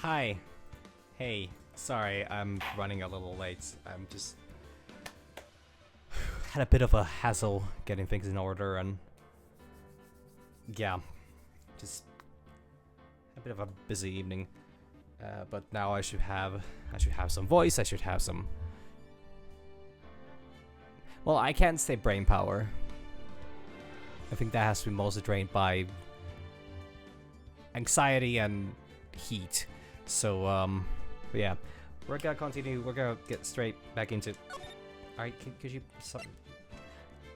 Hi. Hey. Sorry, I'm running a little late. I'm just... had a bit of a hassle getting things in order and... yeah. Just... a bit of a busy evening. But now I should have some voice, I should have some... well, I can't say brain power. I think that has to be mostly drained by... anxiety and heat. So, yeah. We're gonna continue, we're gonna get straight back into... Alright, could you...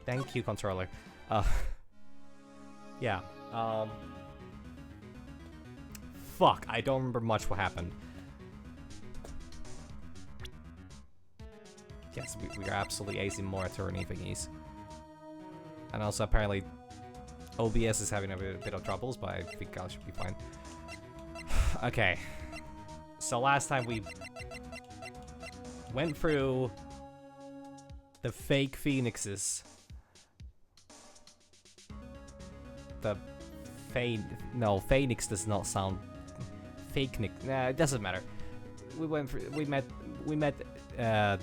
thank you, controller. Yeah, fuck, I don't remember much what happened. Yes, we are absolutely acing more attorney thingies. And also, apparently, OBS is having a bit of troubles, but I think I should be fine. Okay. So last time we went through the fake phoenixes. The no, phoenix does not sound fake. Nah, it doesn't matter. We met the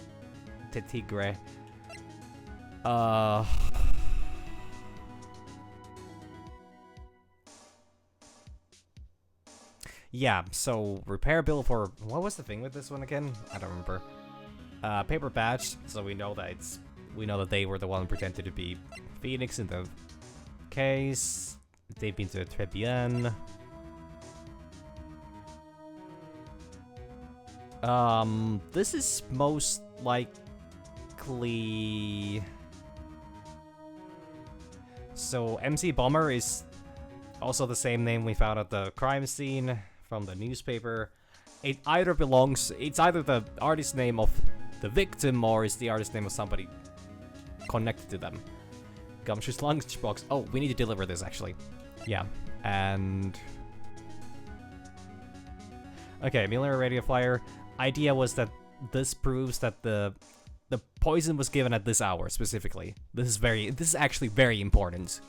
tigre. Yeah, so repair bill for... what was the thing with this one again? I don't remember. Paper badge, so we know that they were the one who pretended to be Phoenix in the case. They've been to the Tribune. This is most likely... so MC Bomber is also the same name we found at the crime scene from the newspaper. It's either the artist name of the victim or it's the artist name of somebody connected to them. Gumshoe's lunchbox. Oh, we need to deliver this actually. Yeah, and... okay, Miller Radio Flyer. Idea was that this proves that the poison was given at this hour specifically. This is actually very important.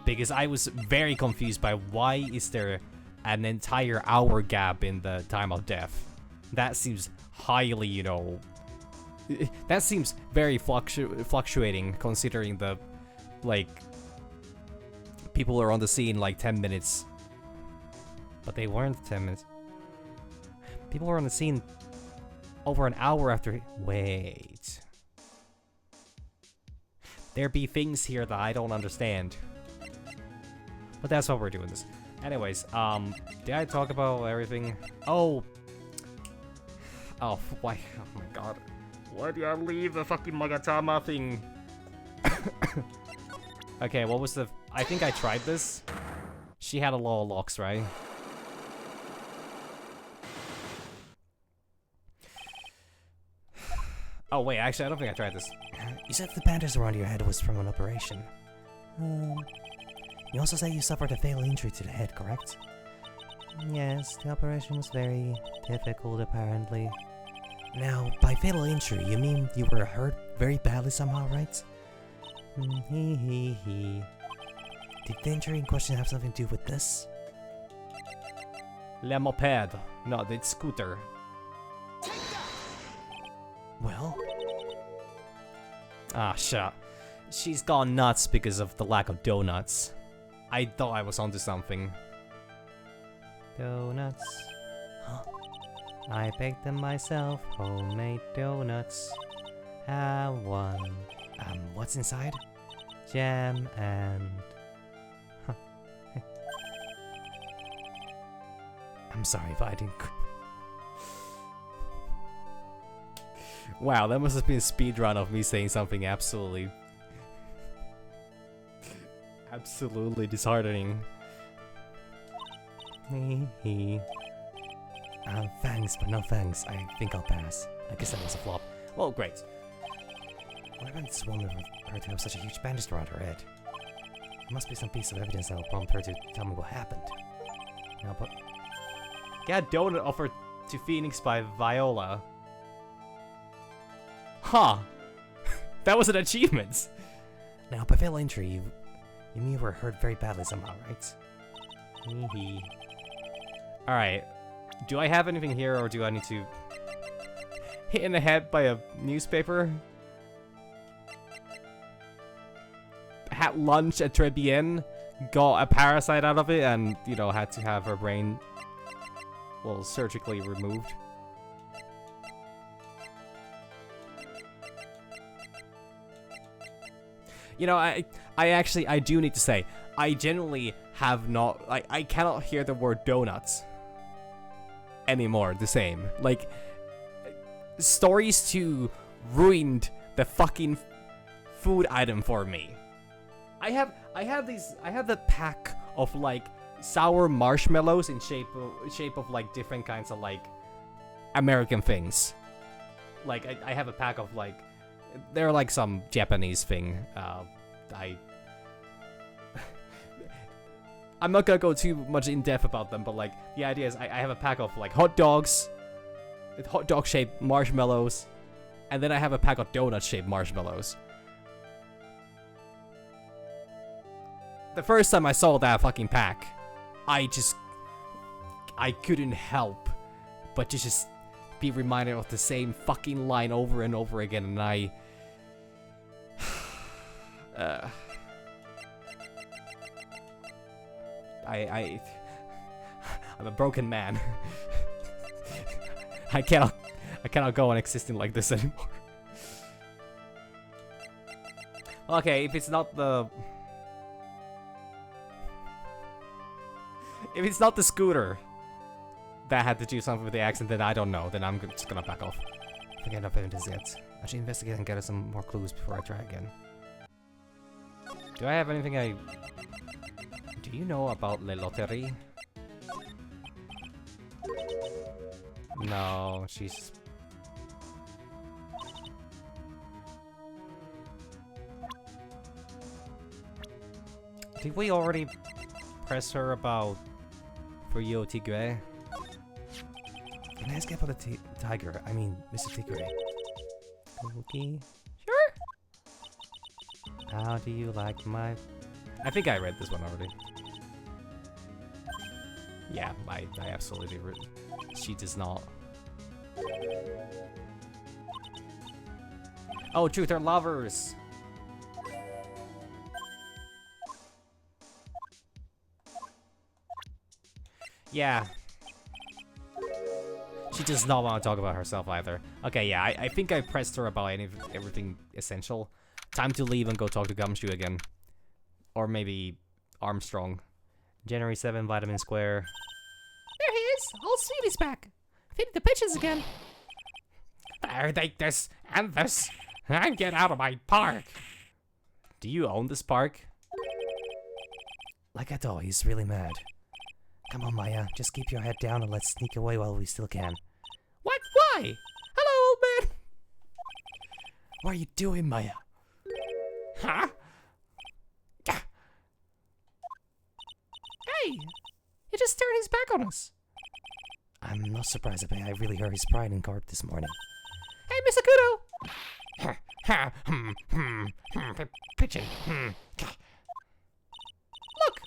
Because I was very confused by why is there an entire hour gap in the time of death. That seems highly, you know... that seems very fluctuating considering the, like... people are on the scene like 10 minutes. But they weren't 10 minutes. People were on the scene over an hour after... wait... there be things here that I don't understand. But that's why we're doing this. Anyways, did I talk about everything? Oh. Oh, why? Oh my god. Why did I leave the fucking Magatama thing? Okay, what was the... I think I tried this. She had a lot of locks, right? Oh, wait, actually, I don't think I tried this. You said the bandages around your head was from an operation. You also say you suffered a fatal injury to the head, correct? Yes, the operation was very difficult, apparently. Now, by fatal injury, you mean you were hurt very badly somehow, right? Did the injury in question have something to do with this? Le moped. No, the scooter. Well? Ah, shit. She's gone nuts because of the lack of donuts. I thought I was onto something. Donuts. Huh? I baked them myself, homemade donuts. Have one. What's inside? Jam and... huh. I'm sorry if I didn't... wow, that must have been a speedrun of me saying something absolutely disheartening. Thanks, but no thanks. I think I'll pass. I guess that was a flop. Well, great. Why did this woman her to have such a huge bandage around her head? There must be some piece of evidence that will prompt her to tell me what happened. Now, but... get a donut offered to Phoenix by Viola. Huh. That was an achievement. Now, by fatal injury, you mean you were hurt very badly somehow, right? Alright. Do I have anything here, or do I need to hit in the head by a newspaper? Had lunch at Trebien, got a parasite out of it, and, you know, had to have her brain, well, surgically removed. You know, I do need to say, I genuinely have not, like, I cannot hear the word donuts anymore the same. Like, Stories 2 ruined the fucking food item for me. I have the pack of, like, sour marshmallows in shape of like different kinds of, like, American things. Like, I have a pack of, like, they're like some Japanese thing. I'm not gonna go too much in depth about them, but, like, the idea is I have a pack of, like, hot dog shaped marshmallows, and then I have a pack of donut shaped marshmallows. The first time I saw that fucking pack, I couldn't help but to just be reminded of the same fucking line over and over again, and I'm a broken man. I cannot go on existing like this anymore. Okay, if it's not the scooter that had to do something with the accident, then I don't know. Then I'm just gonna back off. I think I know this yet. I should investigate and get us some more clues before I try again. Do I have anything Do you know about Le Loterie? No, she's... Did we already press her about Fuyo Tigre? Can I ask about the tiger? I mean, Mr. Tigre. Okay. Sure. How do you like my... I think I read this one already. Yeah, I absolutely did. She does not. Oh, truth, they're lovers! Yeah. She does not want to talk about herself either. Okay, yeah, I think I pressed her about everything essential. Time to leave and go talk to Gumshoe again. Or maybe Armstrong. January 7, Vitamin Square. There he is! Old Sweetie's back! Feeding the pigeons again! There, take this, and this, and get out of my park! Do you own this park? Like I thought, he's really mad. Come on, Maya, just keep your head down and let's sneak away while we still can. What? Why? Hello, old man! What are you doing, Maya? Huh? Hey! He just turned his back on us. I'm not surprised, but I really hurt his pride in court this morning. Hey, Mr. Kudo! Pigeon. Look,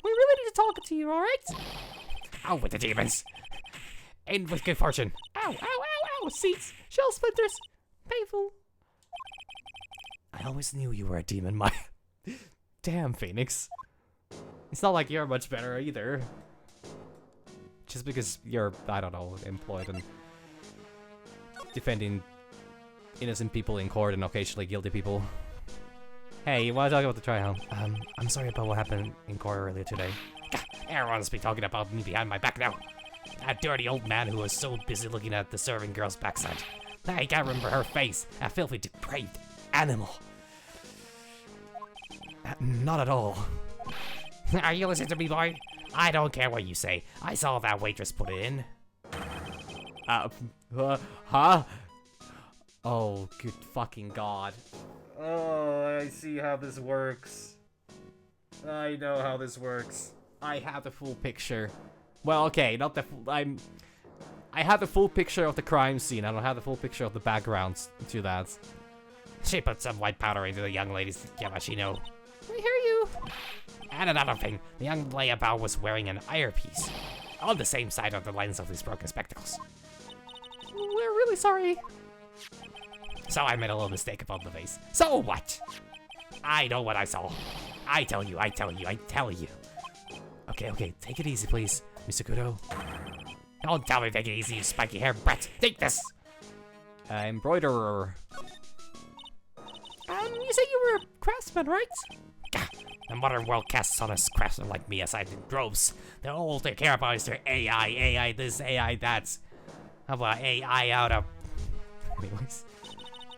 we really need to talk to you, alright? Out with the demons. In with good fortune. Ow, ow, ow, ow! Seats, shell splinters, painful. I always knew you were a demon, Maya. Damn, Phoenix. It's not like you're much better either. Just because you're, I don't know, employed and defending innocent people in court and occasionally guilty people. Hey, you want to talk about the trial? I'm sorry about what happened in court earlier today. Everyone's been talking about me behind my back now. That dirty old man who was so busy looking at the serving girl's backside. I can't remember her face. A filthy, depraved animal. Not at all. Are you listening to me, boy? I don't care what you say. I saw that waitress put it in. Huh? Oh, good fucking god. Oh, I see how this works. I know how this works. I have the full picture. Well, okay, not the full... I have the full picture of the crime scene. I don't have the full picture of the backgrounds to that. She put some white powder into the young lady's yamashino. We hear you. And another thing, the young layabout was wearing an earpiece. on the same side of the lens of these broken spectacles. We're really sorry. So I made a little mistake about the vase. So what? I know what I saw. I tell you. Okay, take it easy, please, Mr. Kudo. Don't tell me take it easy, you spiky hair brat. Take this. Embroiderer. You said you were a craftsman, right? Gah, the modern world casts on us craftsmen like me aside in droves. They're all they care about is their AI this, AI that. How about AI out of... Anyways.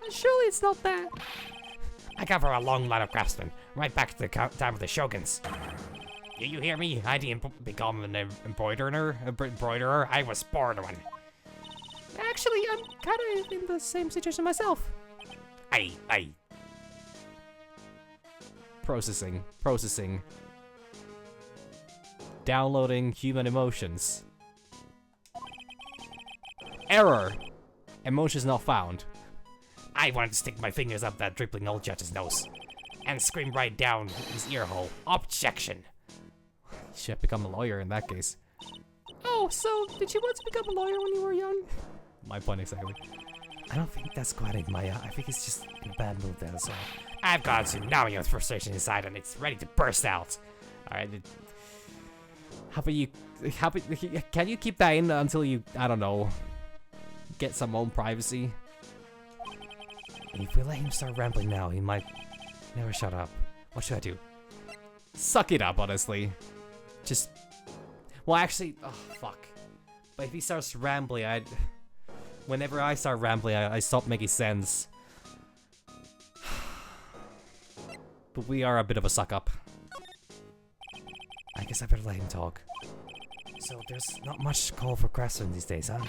Surely it's not that. I come from a long line of craftsmen, right back to the time of the shoguns. Do you hear me? I didn't become an embroiderer. I was born one. Actually, I'm kind of in the same situation myself. I. Processing. Downloading human emotions. Error. Emotions not found. I wanted to stick my fingers up that dribbling old judge's nose and scream right down his ear hole. Objection. You should have become a lawyer in that case. Oh, so did you want to become a lawyer when you were young? My point exactly. I don't think that's quite it, Maya. I think it's just in a bad mood, that's all. I've got a tsunami of frustration inside and it's ready to burst out. Alright. Can you keep that in until you, I don't know, get some own privacy? If we let him start rambling now, he might never shut up. What should I do? Suck it up, honestly. Just... Well, actually... Oh, fuck. But if he starts rambling, whenever I start rambling, I stop making sense. But we are a bit of a suck-up. I guess I better let him talk. So there's not much call for craftsmen these days, huh?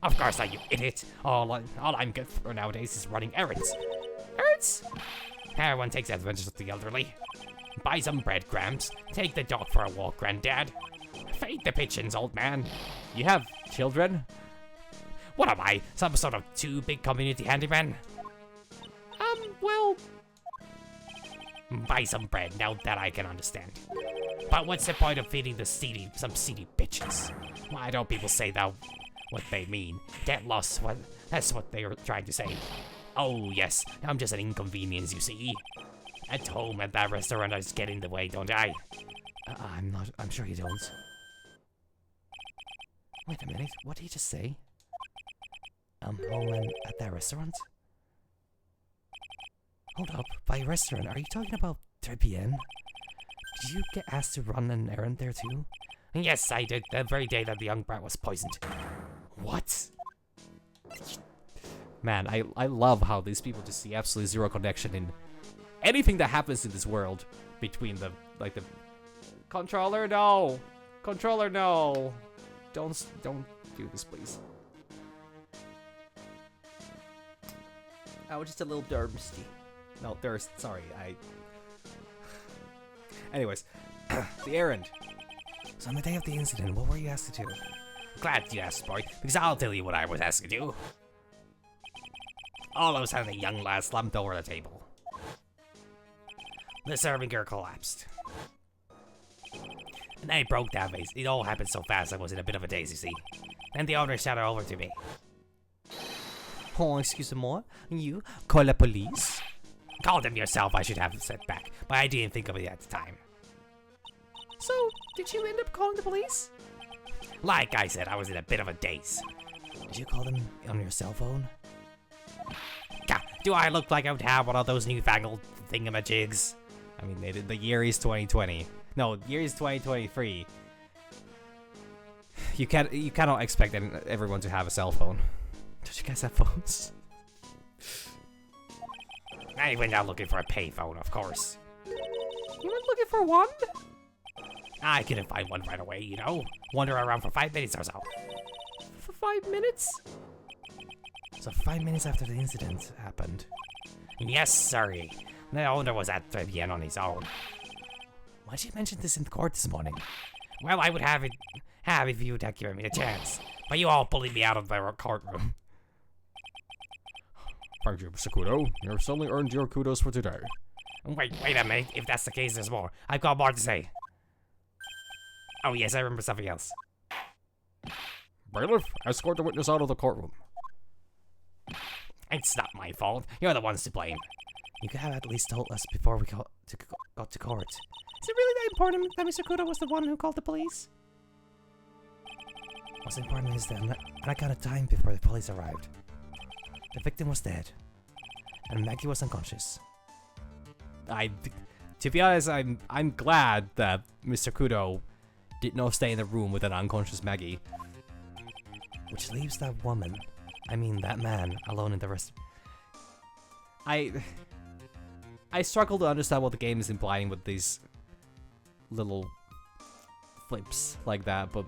Of course not, you idiot. All I'm good for nowadays is running errands. Errands? Everyone takes advantage of the elderly. Buy some breadcrumbs. Take the dog for a walk, granddad. Feed the pigeons, old man. You have children? What am I, some sort of too big community handyman? Well... Buy some bread, now that I can understand. But what's the point of feeding some seedy bitches? Why don't people say that what they mean? Get lost, that's what they were trying to say. Oh yes, I'm just an inconvenience, you see. At home at that restaurant I just get in the way, don't I? I'm sure you don't. Wait a minute, what did he just say? Home and at that restaurant? Hold up, by restaurant, are you talking about 3 p.m.? Did you get asked to run an errand there too? Yes, I did, the very day that the young brat was poisoned. What? Man, I love how these people just see absolutely zero connection in anything that happens in this world between the controller. No, don't do this, please. Oh, just a little thirsty. No, thirst. Sorry, Anyways, the errand. So on the day of the incident, what were you asked to do? Glad you asked, boy, because I'll tell you what I was asked to do. All of a sudden, a young lad slumped over the table. The serving girl collapsed. And I broke that vase. It all happened so fast I was in a bit of a daze, you see. And the owner shouted over to me. Oh, excuse-moi, you call the police? Call them yourself, I should have said back, but I didn't think of it at the time. So, did you end up calling the police? Like I said, I was in a bit of a daze. Did you call them on your cell phone? God, do I look like I would have one of those newfangled thingamajigs? I mean, the year is 2020. No, the year is 2023. You cannot expect everyone to have a cell phone. Don't you guys have phones? I went out looking for a payphone, of course. You went looking for one? I couldn't find one right away, you know? Wander around for 5 minutes or so. For 5 minutes? So 5 minutes after the incident happened. Yes, sorry. The owner was at 3 p.m. on his own. Why'd you mention this in court this morning? Well, I would have if you had given me the chance. But you all bullied me out of the courtroom. Thank you, Mr. Kudo. You've certainly earned your kudos for today. Wait a minute. If that's the case, there's more. I've got more to say. Oh yes, I remember something else. Bailiff, escort the witness out of the courtroom. It's not my fault. You're the ones to blame. You could have at least told us before we got to court. Is it really that important that Mr. Kudo was the one who called the police? What's important is that I got a time before the police arrived. The victim was dead, and Maggie was unconscious. To be honest, I'm glad that Mr. Kudo did not stay in the room with an unconscious Maggie. Which leaves that woman, that man, alone in the rest. I struggle to understand what the game is implying with these little flips like that, but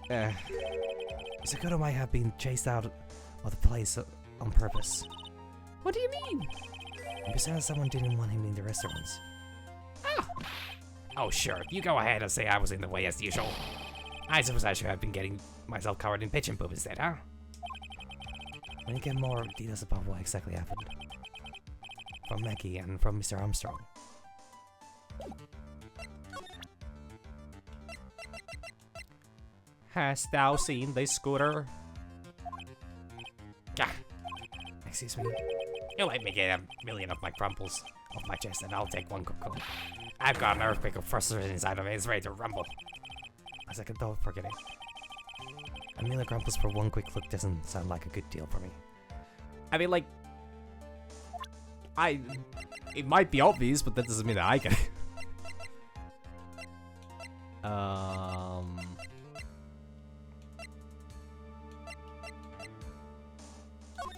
Mr. might have been chased out of the place on purpose. What do you mean? Besides, someone didn't want him in the restaurants. Oh, sure. You go ahead and say I was in the way as usual. I suppose I should have been getting myself covered in pigeon poop instead, huh? When you get more details about what exactly happened. From Maggie and from Mr. Armstrong. hast thou seen this scooter? Ah, Excuse me. you let me get a million of my crumples off my chest and I'll take one cocoa. I've got an earthquake of frustration inside of me. It's ready to rumble. A second thought, forget it. A million crumples for one quick look doesn't sound like a good deal for me. I mean, like, it might be obvious, but that doesn't mean that I get it.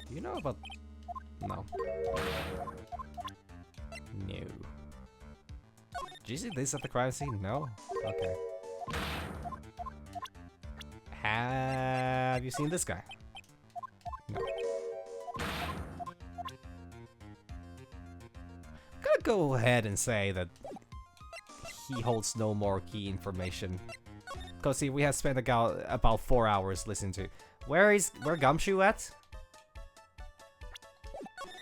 Do you know about... No. No. Did you see this at the crime scene? No? Okay. Have you seen this guy? No. I'm gonna go ahead and say that he holds no more key information. Cause see, we have spent about 4 hours listening to. Where Gumshoe at?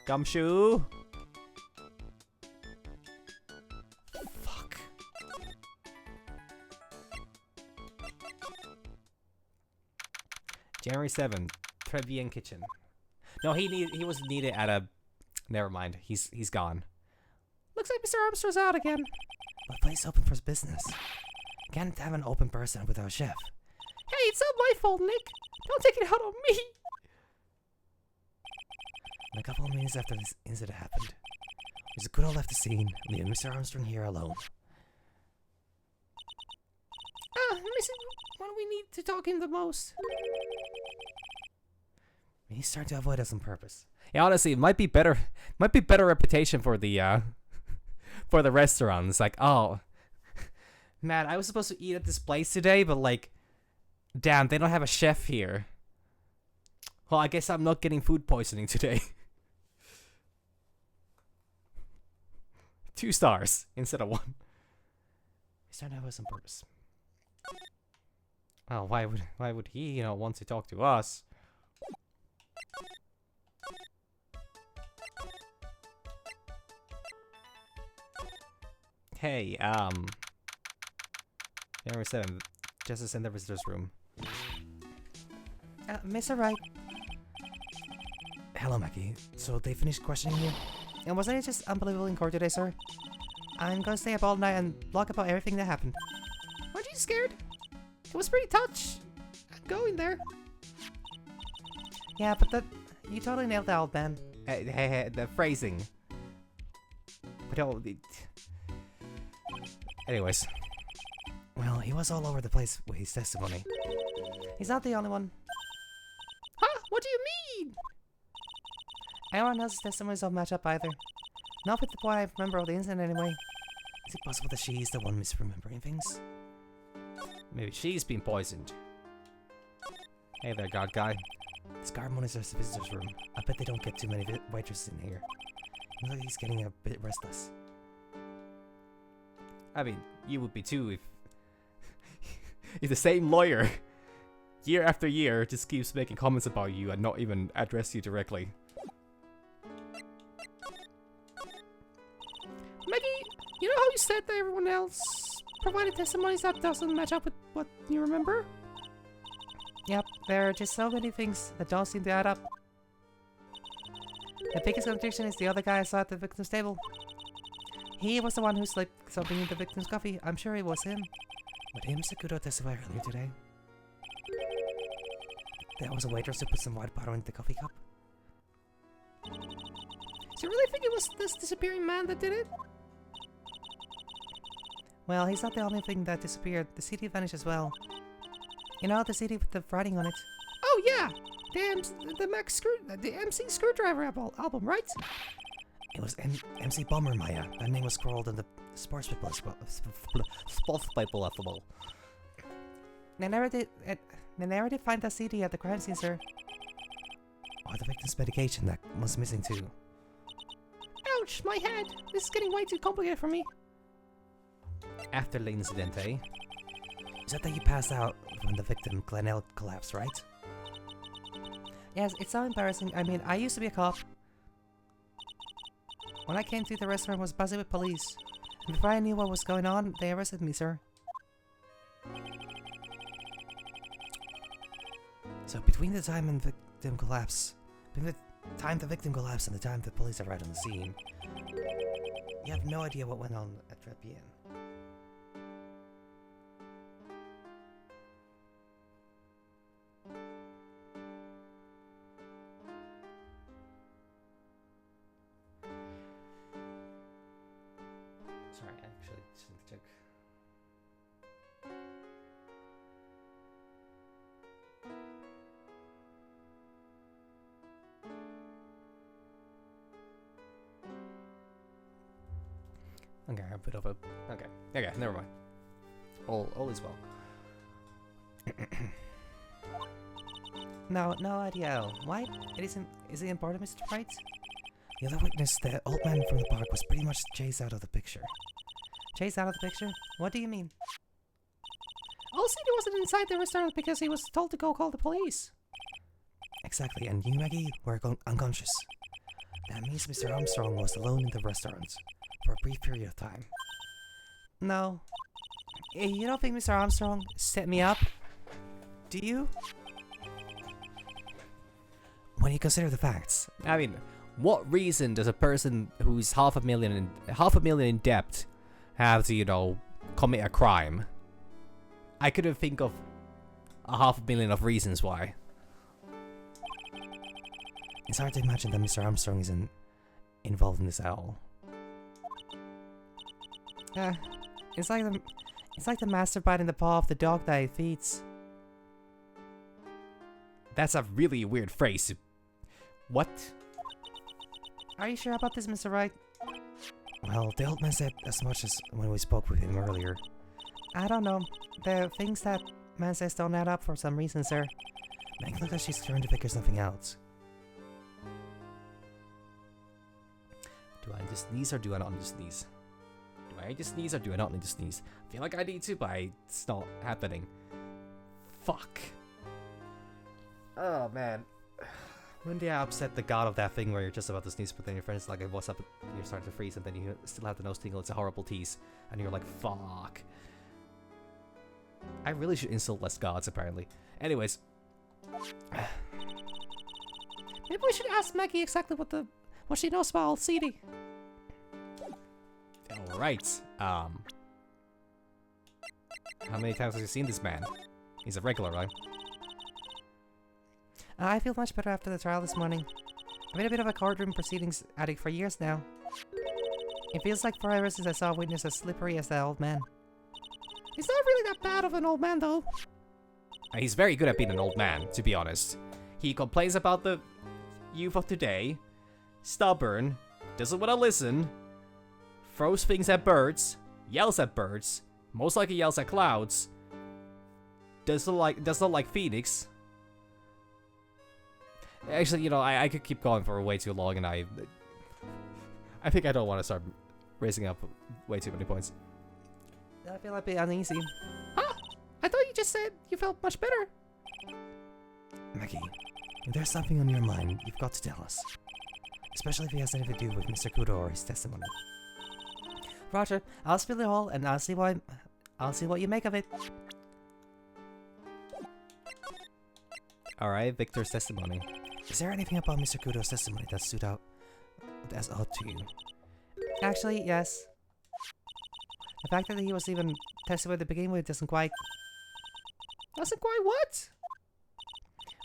Gumshoe? Fuck. January 7th, Trevian Kitchen. No, he was needed at a. Never mind. He's gone. Looks like Mr. Armstrong's out again. The place open for business. Can't have an open person without a chef. Hey, it's not my fault, Nick. Don't take it out on me. And a couple of minutes after this incident happened, there's a good old left the scene, leaving Mr. Armstrong here alone. Missing when we need to talk him the most. He's starting to avoid us on purpose. Yeah, honestly, it might be better reputation for the for the restaurant. It's like, oh, man, I was supposed to eat at this place today, but like, damn, they don't have a chef here. Well, I guess I'm not getting food poisoning today. 2 stars instead of 1. He's starting to avoid us on purpose. Oh, why would he, want to talk to us? Hey, January 7th, Justice in the visitor's room. Mr. Wright. Hello, Maggie. So they finished questioning you? And wasn't it just unbelievable in court today, sir? I'm gonna stay up all night and blog about everything that happened. Weren't you scared? It was pretty touch. Going there. Yeah, but you totally nailed that, old man. The phrasing. But anyways. Well, he was all over the place with his testimony. He's not the only one. Huh? What do you mean? Everyone else's testimonies don't match up either. Not with the boy I remember of the incident anyway. Is it possible that she's the one misremembering things? Maybe she's been poisoned. Hey there, God guy. This guard monitors the visitor's room. I bet they don't get too many waitresses in here. Looks like he's getting a bit restless. I mean, you would be too if the same lawyer, year after year, just keeps making comments about you and not even address you directly. Maggie, you know how you said that everyone else provided testimonies that doesn't match up with what you remember? Yep, there are just so many things that don't seem to add up. The biggest contradiction is the other guy I saw at the victim's table. He was the one who slipped something in the victim's coffee. I'm sure it was him. But didn't Mr. Kudo testify earlier today? There was a waitress who put some white powder in the coffee cup. Do you really think it was this disappearing man that did it? Well, he's not the only thing that disappeared. The CD vanished as well. You know, the CD with the writing on it. Oh yeah! The MC Screwdriver album, right? It was MC Bomber Maya. That name was scrolled in the sports people as well. Sports people as well. They never did find that CD at the crime scene, sir. Or the victim's medication that was missing too. Ouch, my head! This is getting way too complicated for me. After the incident, eh? Is that you passed out when the victim, Glenelle, collapsed, right? Yes, it's so embarrassing. I mean, I used to be a cop. When I came to the restaurant, I was buzzing with police. And before I knew what was going on, they arrested me, sir. So between the time and victim collapse, between the time the victim collapsed and the time the police arrived on the scene, you have no idea what went on at Red PM. Sorry, I actually just need to check. Okay, a bit of a... Okay, never mind. All is well. No idea. Why? Is it important, Mr. Wright? The other witness, the old man from the park, was pretty much chased out of the picture. Chased out of the picture? What do you mean? All City wasn't inside the restaurant because he was told to go call the police. Exactly, and you, Maggie, were unconscious. That means Mr. Armstrong was alone in the restaurant for a brief period of time. No. You don't think Mr. Armstrong set me up? Do you? When you consider the facts, I mean, what reason does a person who's half a million in debt have to, you know, commit a crime? I couldn't think of a $500,000 of reasons why. it's hard to imagine that Mr. Armstrong isn't involved in this at all. It's like the master biting the paw of the dog that it feeds. That's a really weird phrase. What? Are you sure about this, Mr. Wright? Well, the old man said as much as when we spoke with him earlier. I don't know. The things that man says don't add up for some reason, sir. Meg looked like she's trying to figure something out. Do I just sneeze or do I not need to sneeze? Do I just sneeze or do I not need to sneeze? I feel like I need to, but it's not happening. Fuck. Oh, man. When do I upset the god of that thing where you're just about to sneeze, but then your friend's like, what's up? And you're starting to freeze, and then you still have the nose tingle. It's a horrible tease. And you're like, fuck. I really should insult less gods, apparently. Anyways. Maybe we should ask Maggie exactly what she knows about Old CD. Alright. How many times have you seen this man? He's a regular, right? I feel much better after the trial this morning. I've been a bit of a courtroom proceedings addict for years now. It feels like forever since I saw a witness as slippery as that old man. He's not really that bad of an old man, though. He's very good at being an old man, to be honest. He complains about the youth of today, stubborn, doesn't want to listen, throws things at birds, yells at birds, most likely yells at clouds, does not like Phoenix. Actually, you know, I could keep going for way too long, and I think I don't want to start raising up way too many points. I feel a bit uneasy. Huh? I thought you just said you felt much better. Maggie, if there's something on your mind, you've got to tell us. Especially if it has anything to do with Mr. Kudo or his testimony. Roger, I'll spill it all, and I'll see what you make of it. Alright, Victor's testimony. Is there anything about Mr. Kudo's testimony that stood out as odd to you? Actually, yes. The fact that he was even testified to begin with doesn't quite... Doesn't quite what?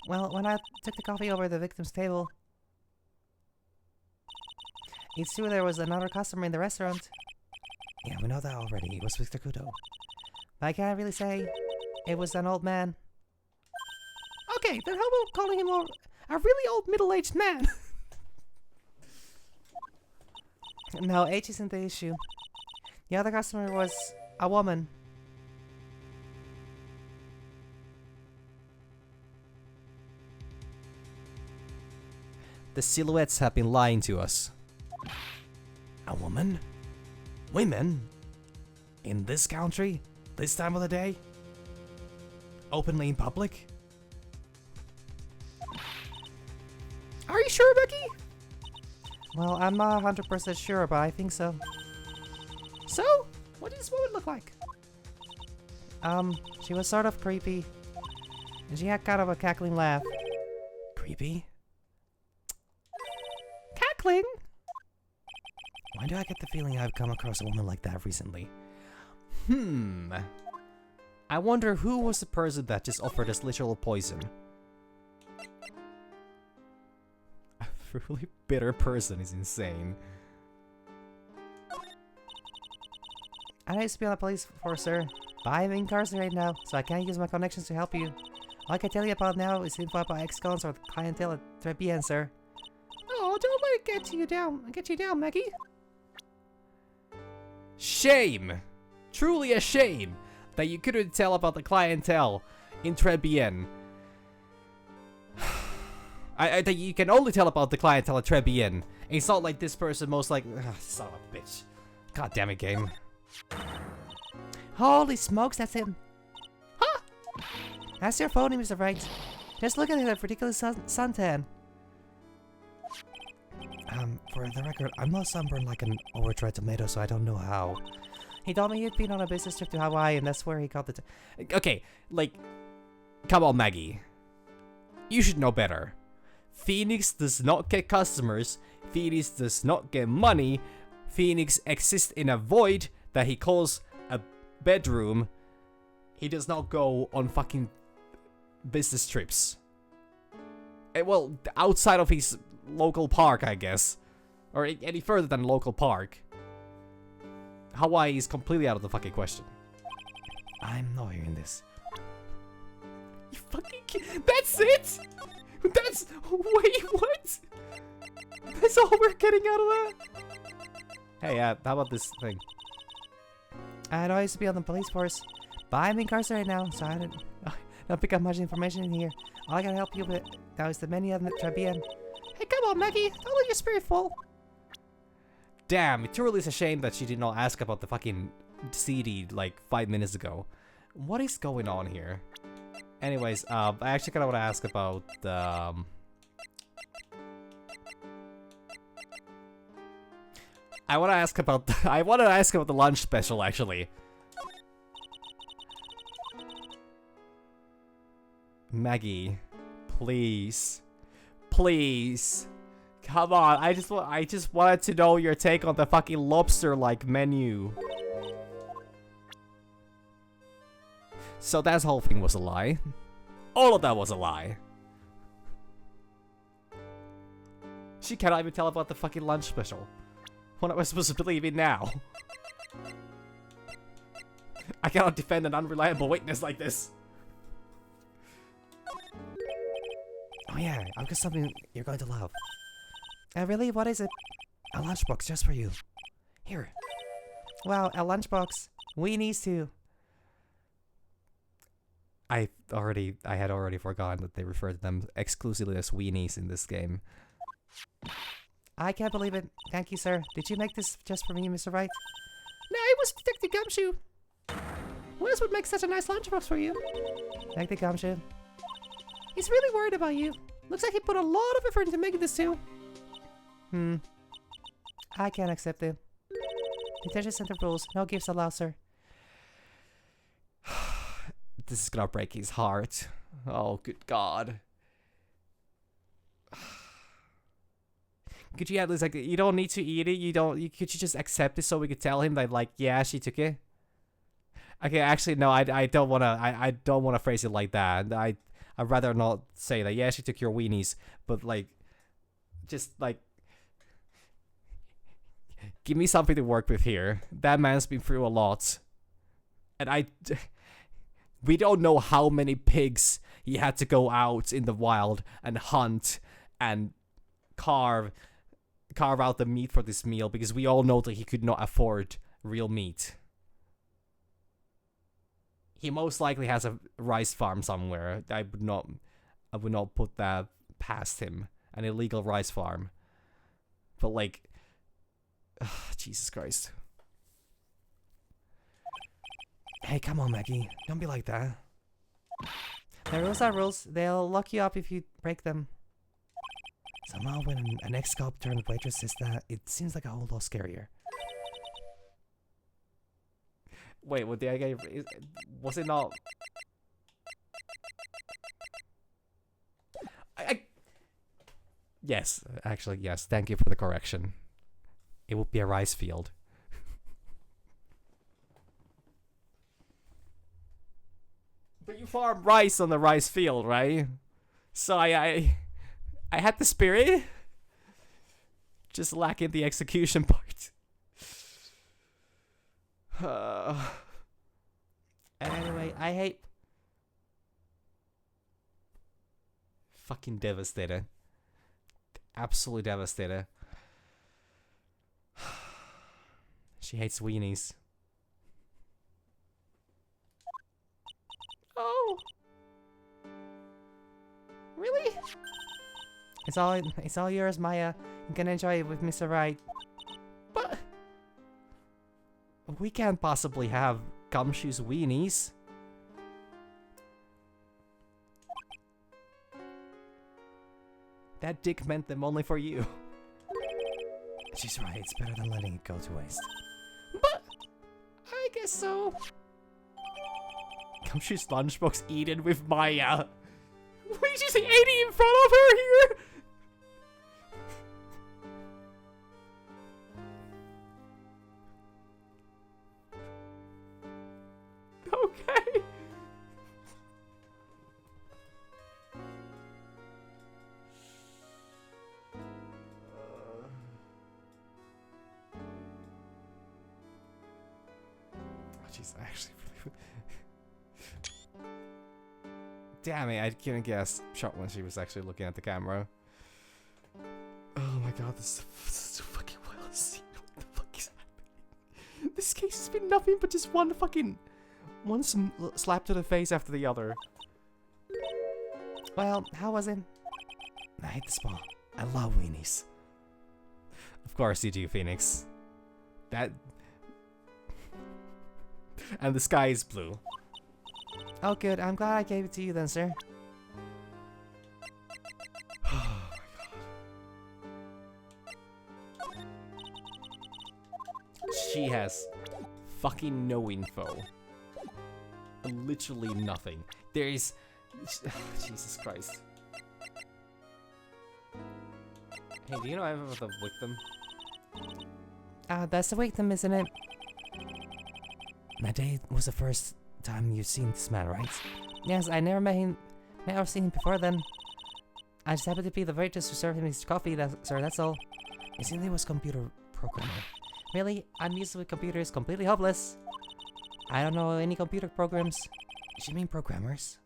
Well, when I took the coffee over the victim's table... It's true there was another customer in the restaurant. Yeah, we know that already. It was Mr. Kudo. But I can't really say it was an old man. Okay, then how about calling him a really old middle-aged man? No, age isn't the issue. The other customer was a woman. The silhouettes have been lying to us. A woman? Women? In this country? This time of the day? Openly in public? Are you sure, Becky? Well, I'm not 100% sure, but I think so. So, what does this woman look like? She was sort of creepy. And she had kind of a cackling laugh. Creepy? Cackling? Why do I get the feeling I've come across a woman like that recently? I wonder who was the person that just offered us literal poison. A really bitter person is insane. I used to be on the police force, sir. But I'm incarcerated now, so I can't use my connections to help you. All I can tell you about now is info about ex-cons or the clientele at Trebien, sir. Oh, don't let it get you down, Maggie. Shame! Truly a shame that you couldn't tell about the clientele in Trebien. That you can only tell about the clientele at Trebien. It's not like this person most like... son of a bitch. God damn it, game. Holy smokes, that's him. Huh? That's your phone, Mr. Wright. Just look at that ridiculous suntan. For the record, I'm not sunburned like an overdried tomato, so I don't know how. He told me he'd been on a business trip to Hawaii, and that's where he got the... Okay, like... Come on, Maggie. You should know better. Phoenix does not get customers. Phoenix does not get money. Phoenix exists in a void that he calls a bedroom. He does not go on fucking business trips. Well, outside of his local park, I guess. Or any further than local park. Hawaii is completely out of the fucking question. I'm not hearing this. You fucking that's it? That's... Wait, what? That's all we're getting out of that? Hey, how about this thing? I know I used to be on the police force, but I'm incarcerated now, so I don't pick up much information in here. All I can help you with now is the menu of the Trebien. Hey, come on, Maggie. Don't let your spirit fall. Damn, it truly is a shame that she did not ask about the fucking CD like 5 minutes ago. What is going on here? Anyways, I actually kind of want to ask about I want to ask about the lunch special actually. Maggie, please. Please. Come on, I just wanted to know your take on the fucking lobster-like menu. So that whole thing was a lie. All of that was a lie. She cannot even tell about the fucking lunch special. What am I supposed to believe in now? I cannot defend an unreliable witness like this. Oh yeah, I've got something you're going to love. Really? What is it? A lunchbox just for you. Here. Wow, a lunchbox. Weenies too. I had already forgotten that they refer to them exclusively as weenies in this game. I can't believe it. Thank you, sir. Did you make this just for me, Mr. Wright? No, it was Detective Gumshoe. What else would make such a nice lunchbox for you? Thank the Gumshoe. He's really worried about you. Looks like he put a lot of effort into making this too. I can't accept it. Detention center rules. No gifts allowed, sir. This is gonna break his heart. Oh, good God. Could you at least, like, you don't need to eat it, could you just accept it so we could tell him that, like, yeah, she took it? Okay, actually, no, I don't wanna, I don't wanna phrase it like that. I'd rather not say that, yeah, she took your weenies, but, like, just, like, give me something to work with here. That man's been through a lot. And we don't know how many pigs he had to go out in the wild and hunt and carve out the meat for this meal, because we all know that he could not afford real meat. He most likely has a rice farm somewhere. I would not put that past him. An illegal rice farm. But like, Jesus Christ. Hey, come on, Maggie. Don't be like that. The rules are rules. They'll lock you up if you break them. Somehow when an ex-cop turned waitress says that, it seems like a whole lot scarier. Wait, what the guy? Was it not? Yes, actually, yes. Thank you for the correction. It would be a rice field. But you farm rice on the rice field, right? So I had the spirit, just lacking the execution part. Anyway, I hate... Fucking devastated. Absolutely devastated. She hates weenies. Oh! Really? It's all yours, Maya. You can enjoy it with Mr. Wright. But we can't possibly have Gumshoe's weenies. That dick meant them only for you. She's right, it's better than letting it go to waste. But I guess so. Gumshoe's lunchbox eaten with Maya. We just ate it in front of her here. Okay. Jeez, I actually really... Damn it, I couldn't guess. Shot when she was actually looking at the camera. Oh my god, this is so fucking wild scene. What the fuck is happening? This case has been nothing but just one slap to the face after the other. Well, how was it? I hate the spa. I love weenies. Of course you do, Phoenix. That... And the sky is blue. Oh, good. I'm glad I gave it to you then, sir. Oh my god. She has fucking no info. Literally nothing. There is... Jesus Christ. Hey, do you know anything about the victim? That's the victim, isn't it? That day was the first time you've seen this man, right? Yes, I never met him, or seen him before then. I just happened to be the waitress who served him his coffee, sir, that's all. His name was computer programmer. Really? I'm used with computers, completely hopeless. I don't know any computer programs. You mean programmers?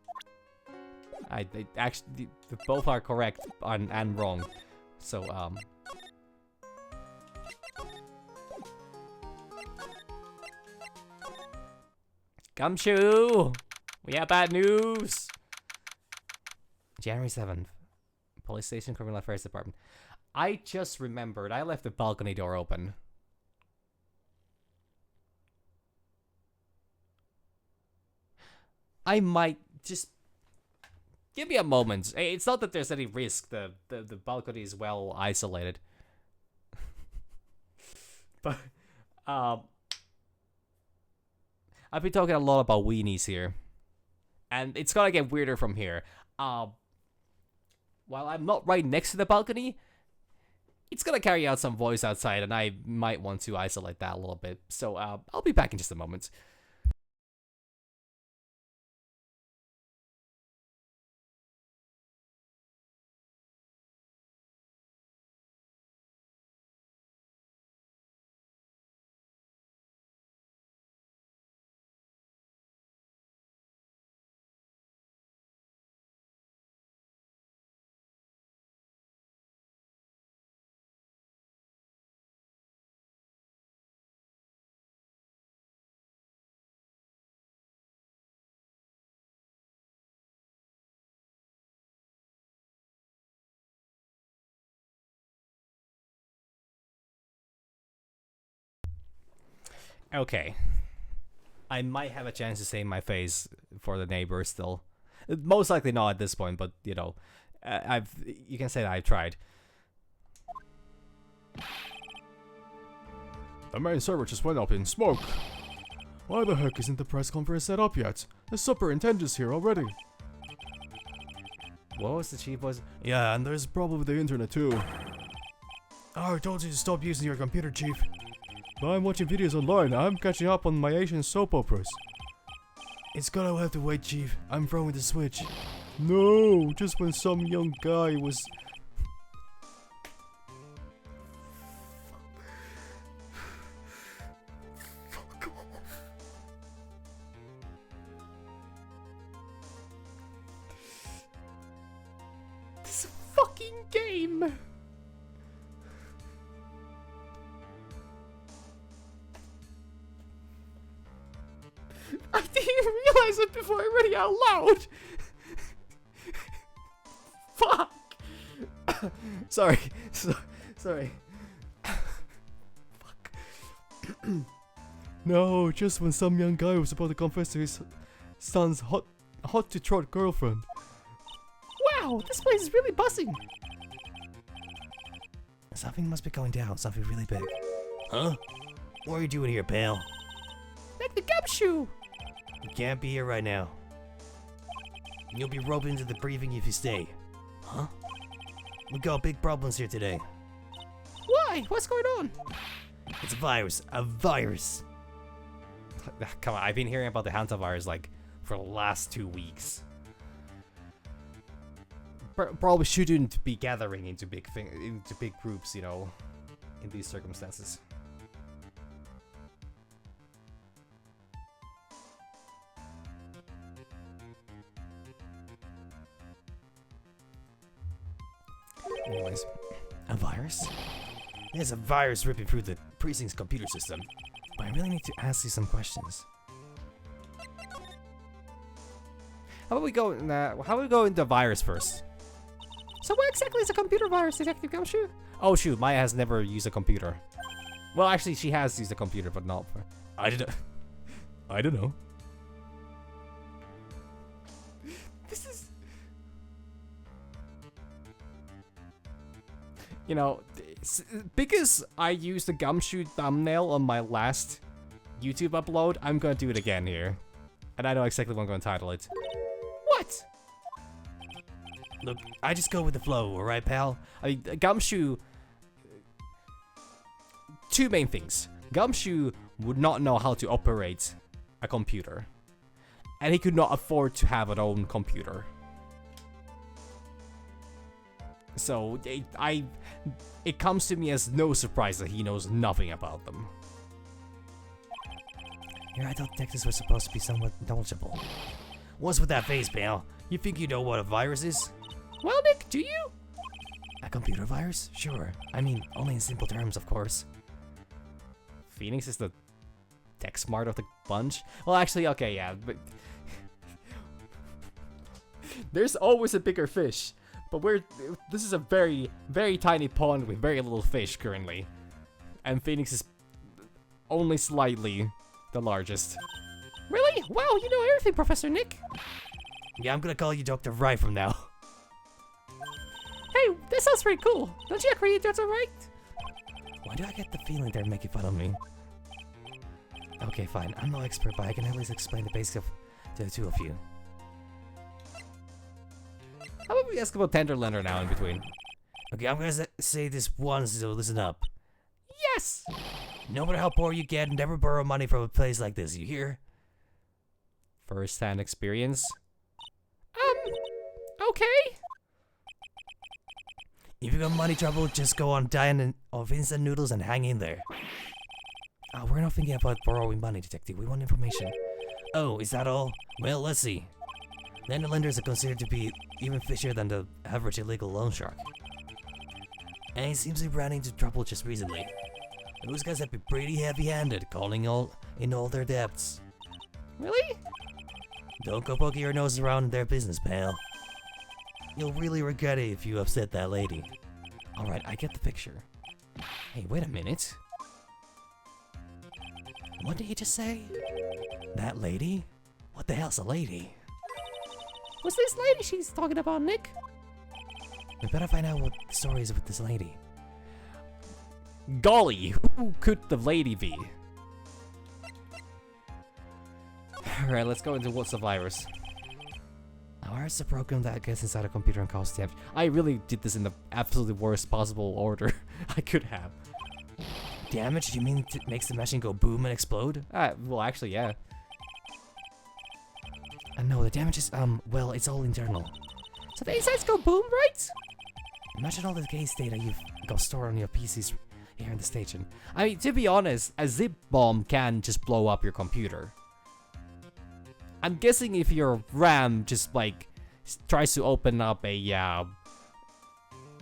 They actually, both are correct and wrong. So, Gumshoe! We have bad news! January 7th. Police Station, Criminal Affairs Department. I just remembered I left the balcony door open. I might just... Give me a moment. It's not that there's any risk. The balcony is well isolated. But, I've been talking a lot about weenies here. And it's gonna get weirder from here. While I'm not right next to the balcony, it's gonna carry out some voice outside, and I might want to isolate that a little bit. So I'll be back in just a moment. Okay. I might have a chance to save my face for the neighbors still. Most likely not at this point, but you know, you can say that I've tried. The main server just went up in smoke. Why the heck isn't the press conference set up yet? The superintendent's here already. What was the chief voice? Yeah, and there's problem with the internet too. Oh, I told you to stop using your computer, Chief. I'm watching videos online. I'm catching up on my Asian soap operas. It's gonna have to wait, Chief. I'm throwing the switch. No, just when some young guy was... Fuck off. This fucking game! I didn't realize it before I read it out loud! Fuck! Sorry. Sorry. Fuck. No, just when some young guy was about to confess to his son's hot-to-trot girlfriend. Wow, this place is really buzzing! Something must be going down, something really big. Huh? What are you doing here, pal? Like the Gumshoe! You can't be here right now. You'll be roped into the briefing if you stay. Huh? We got big problems here today. Why? What's going on? It's a virus. A virus! Come on, I've been hearing about the hantavirus like for the last 2 weeks. Probably shouldn't be gathering into big groups, you know, in these circumstances. Anyways, A virus? There's a virus ripping through the precinct's computer system. But I really need to ask you some questions. how about we go into virus first? So what exactly is a computer virus, Detective Gumshoe? Oh shoot, Maya has never used a computer. Well, actually, she has used a computer, but not for... I don't know. This is... You know, because I used the Gumshoe thumbnail on my last YouTube upload, I'm gonna do it again here. And I know exactly what I'm gonna title it. What? Look, I just go with the flow, alright, pal? I mean, Gumshoe... Two main things. Gumshoe would not know how to operate a computer. And he could not afford to have an own computer. So, it comes to me as no surprise that he knows nothing about them. Here, I thought detectives were supposed to be somewhat knowledgeable. What's with that face, pal? You think you know what a virus is? Well, Nick, do you? A computer virus? Sure. I mean, only in simple terms, of course. Phoenix is the tech smart of the bunch? Well, actually, okay, yeah, but... There's always a bigger fish. But this is a very, very tiny pond with very little fish currently. And Phoenix is only slightly the largest. Really? Wow, you know everything, Professor Nick. Yeah, I'm gonna call you Dr. Wright from now. Hey, that sounds pretty cool. Don't you agree, Dr. Wright? Why do I get the feeling they're making fun of me? Okay, fine. I'm no expert, but I can at least explain the basics to the two of you. How about we ask about Tenderlander now in between? Okay, I'm gonna say this once, so listen up. Yes! No matter how poor you get, never borrow money from a place like this, you hear? First-hand experience. Okay. If you got money trouble, just go on diet of instant noodles and hang in there. Oh, we're not thinking about borrowing money, detective. We want information. Oh, is that all? Well, let's see. Then the lenders are considered to be even fishier than the average illegal loan shark. And he seems to be running into trouble just recently. Those guys have been pretty heavy-handed, calling in all their debts. Really? Don't go poking your nose around in their business, pal. You'll really regret it if you upset that lady. Alright, I get the picture. Hey, wait a minute. What did he just say? That lady? What the hell's a lady? What's this lady she's talking about, Nick? We better find out what the story is with this lady. Golly, who could the lady be? Alright, let's go into what's the virus. A virus is a program that gets inside a computer and causes damage. I really did this in the absolutely worst possible order I could have. Damage? You mean it makes the machine go boom and explode? Well, actually, yeah. No, the damage is, well, it's all internal. So the insides go boom, right? Imagine all the case data you've got stored on your PCs here in the station. I mean, to be honest, a zip bomb can just blow up your computer. I'm guessing if your RAM just like tries to open up a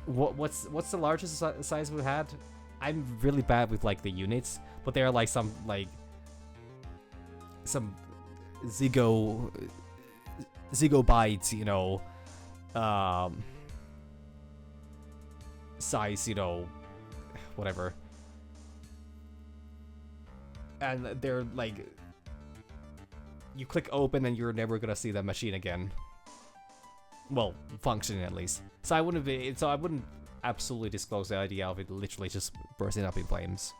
what's the largest size we had? I'm really bad with like the units, but there are like some zigobytes, you know, size, you know, whatever. And they're like, you click open and you're never gonna see that machine again. Well, functioning at least. So I wouldn't absolutely disclose the idea of it literally just bursting up in flames.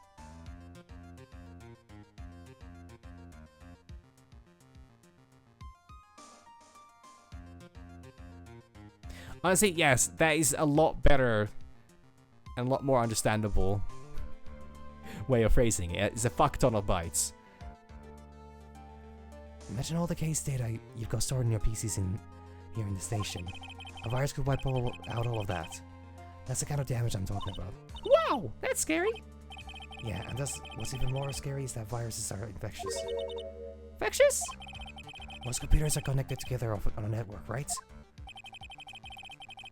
Honestly, yes, that is a lot better and a lot more understandable way of phrasing it. It's a fuck ton of bytes. Imagine all the case data you've got stored in your PCs here in the station. A virus could wipe out all of that. That's the kind of damage I'm talking about. Wow, that's scary. Yeah, and what's even more scary is that viruses are infectious. Infectious? Most computers are connected together on a network, right?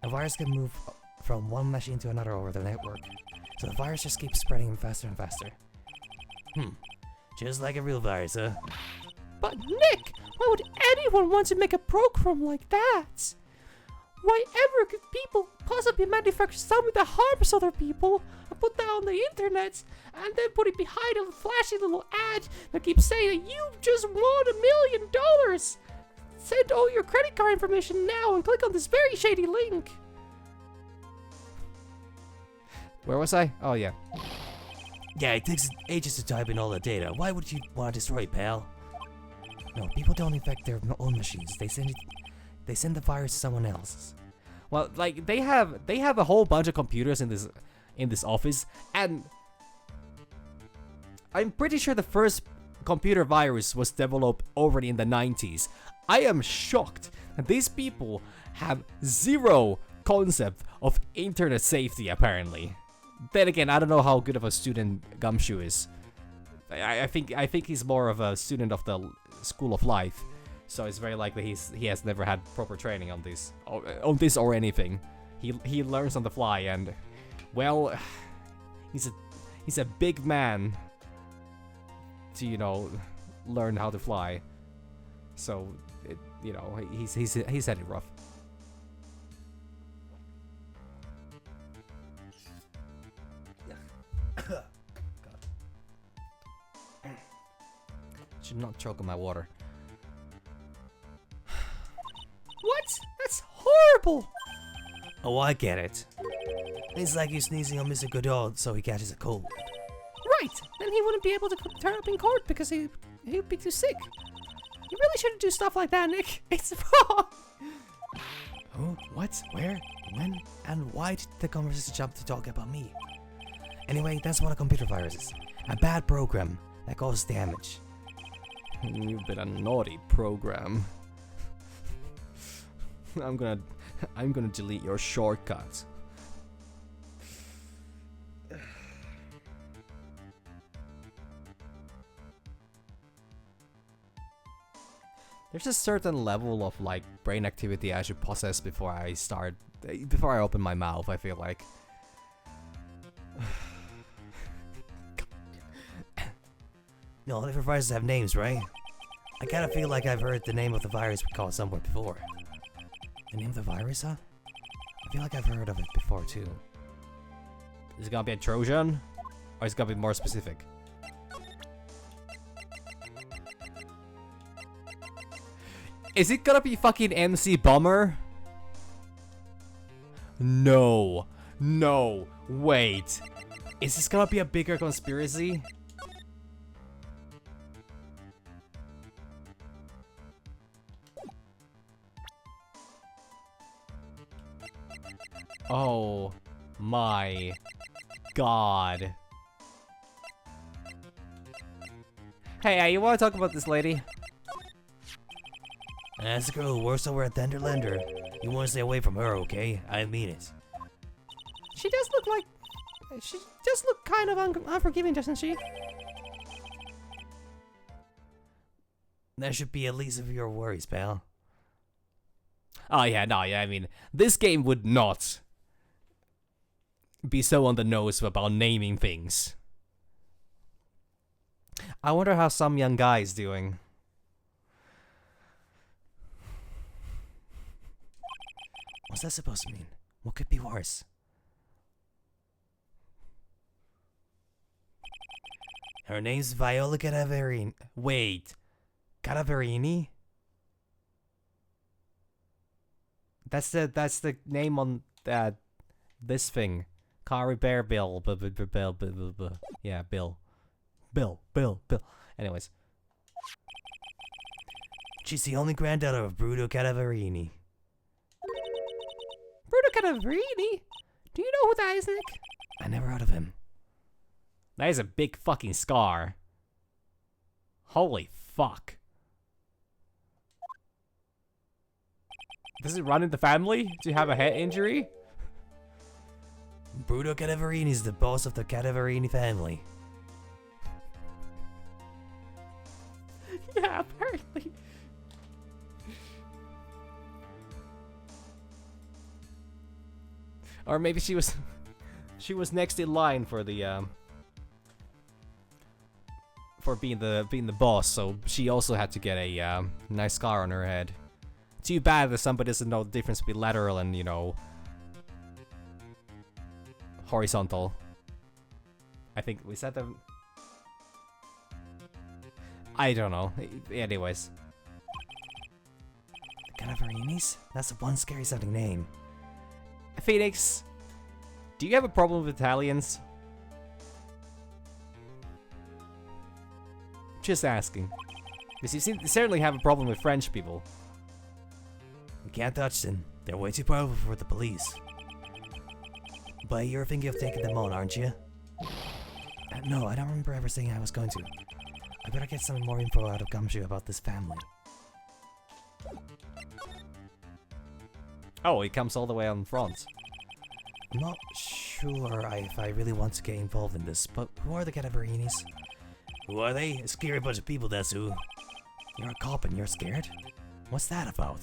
A virus can move from one machine to another over the network, so the virus just keeps spreading faster and faster. Just like a real virus, huh? But Nick, why would anyone want to make a program like that? Why ever could people possibly manufacture something that harms other people and put that on the internet and then put it behind a flashy little ad that keeps saying that you just won $1 million? Send all your credit card information now and click on this very shady link. Where was I? Oh, yeah. Yeah, it takes ages to type in all the data. Why would you want to destroy it, pal? No, people don't infect their own machines. They send the virus to someone else's. Well, like they have a whole bunch of computers in this office, and I'm pretty sure the first computer virus was developed already in the 90s. I am shocked that these people have zero concept of internet safety, apparently. Then again, I don't know how good of a student Gumshoe is. I think he's more of a student of the School of Life, so it's very likely he has never had proper training on this or anything. He learns on the fly, and well, he's a big man to, you know, learn how to fly. So you know, he's had it rough. Should not choke on my water. What? That's horrible! Oh, I get it. It's like you sneezing on Mr. Godot so he catches a cold. Right! Then he wouldn't be able to turn up in court because he'd be too sick. You really shouldn't do stuff like that, Nick. It's wrong! Who? What? Where? When? And why did the conversation jump to talk about me? Anyway, that's what a computer virus is. A bad program that causes damage. You've been a naughty program. I'm gonna delete your shortcuts. There's a certain level of like brain activity I should possess before I open my mouth, I feel like. No, different viruses have names, right? I kinda feel like I've heard the name of the virus we called somewhere before. The name of the virus, huh? I feel like I've heard of it before too. Is it gonna be a Trojan? Or is it gonna be more specific? Is it gonna be fucking MC Bomber? No. No. Wait. Is this gonna be a bigger conspiracy? Oh my god. Hey, you wanna talk about this lady? That's the girl who works over at Tenderlander. You wanna stay away from her, okay? I mean it. She does look like... She does look kind of unforgiving, doesn't she? That should be at least of your worries, pal. Oh yeah, no, yeah, I mean, this game would not be so on the nose about naming things. I wonder how some young guy is doing. What's that supposed to mean? What could be worse? Her name's Viola Cadaverini. Wait, Cadaverini? That's the name on this thing. Kari Bear Bill. Yeah, Bill. Bill. Anyways. She's the only granddaughter of Bruto Cadaverini. Bruno Cadaverini? Do you know who that is, Nick? I never heard of him. That is a big fucking scar. Holy fuck. Does it run in the family? Do you have a head injury? Bruto Cadaverini is the boss of the Cadaverini family. Yeah, apparently. Or maybe she was next in line for the for being the boss, so she also had to get a nice scar on her head. Too bad that somebody doesn't know the difference between lateral and, you know, horizontal. I think we said them. I don't know. Anyways. Cadaverinis? That's one scary sounding name. Phoenix, do you have a problem with Italians? Just asking. Because you certainly have a problem with French people. We can't touch them. They're way too powerful for the police. But you're thinking of taking them on, aren't you? No, I don't remember ever saying I was going to. I better get some more info out of Gumshoe about this family. Oh, he comes all the way on front. I'm not sure if I really want to get involved in this, but who are the Cadaverinis? Who are they? A scary bunch of people, that's who. You're a cop and you're scared? What's that about?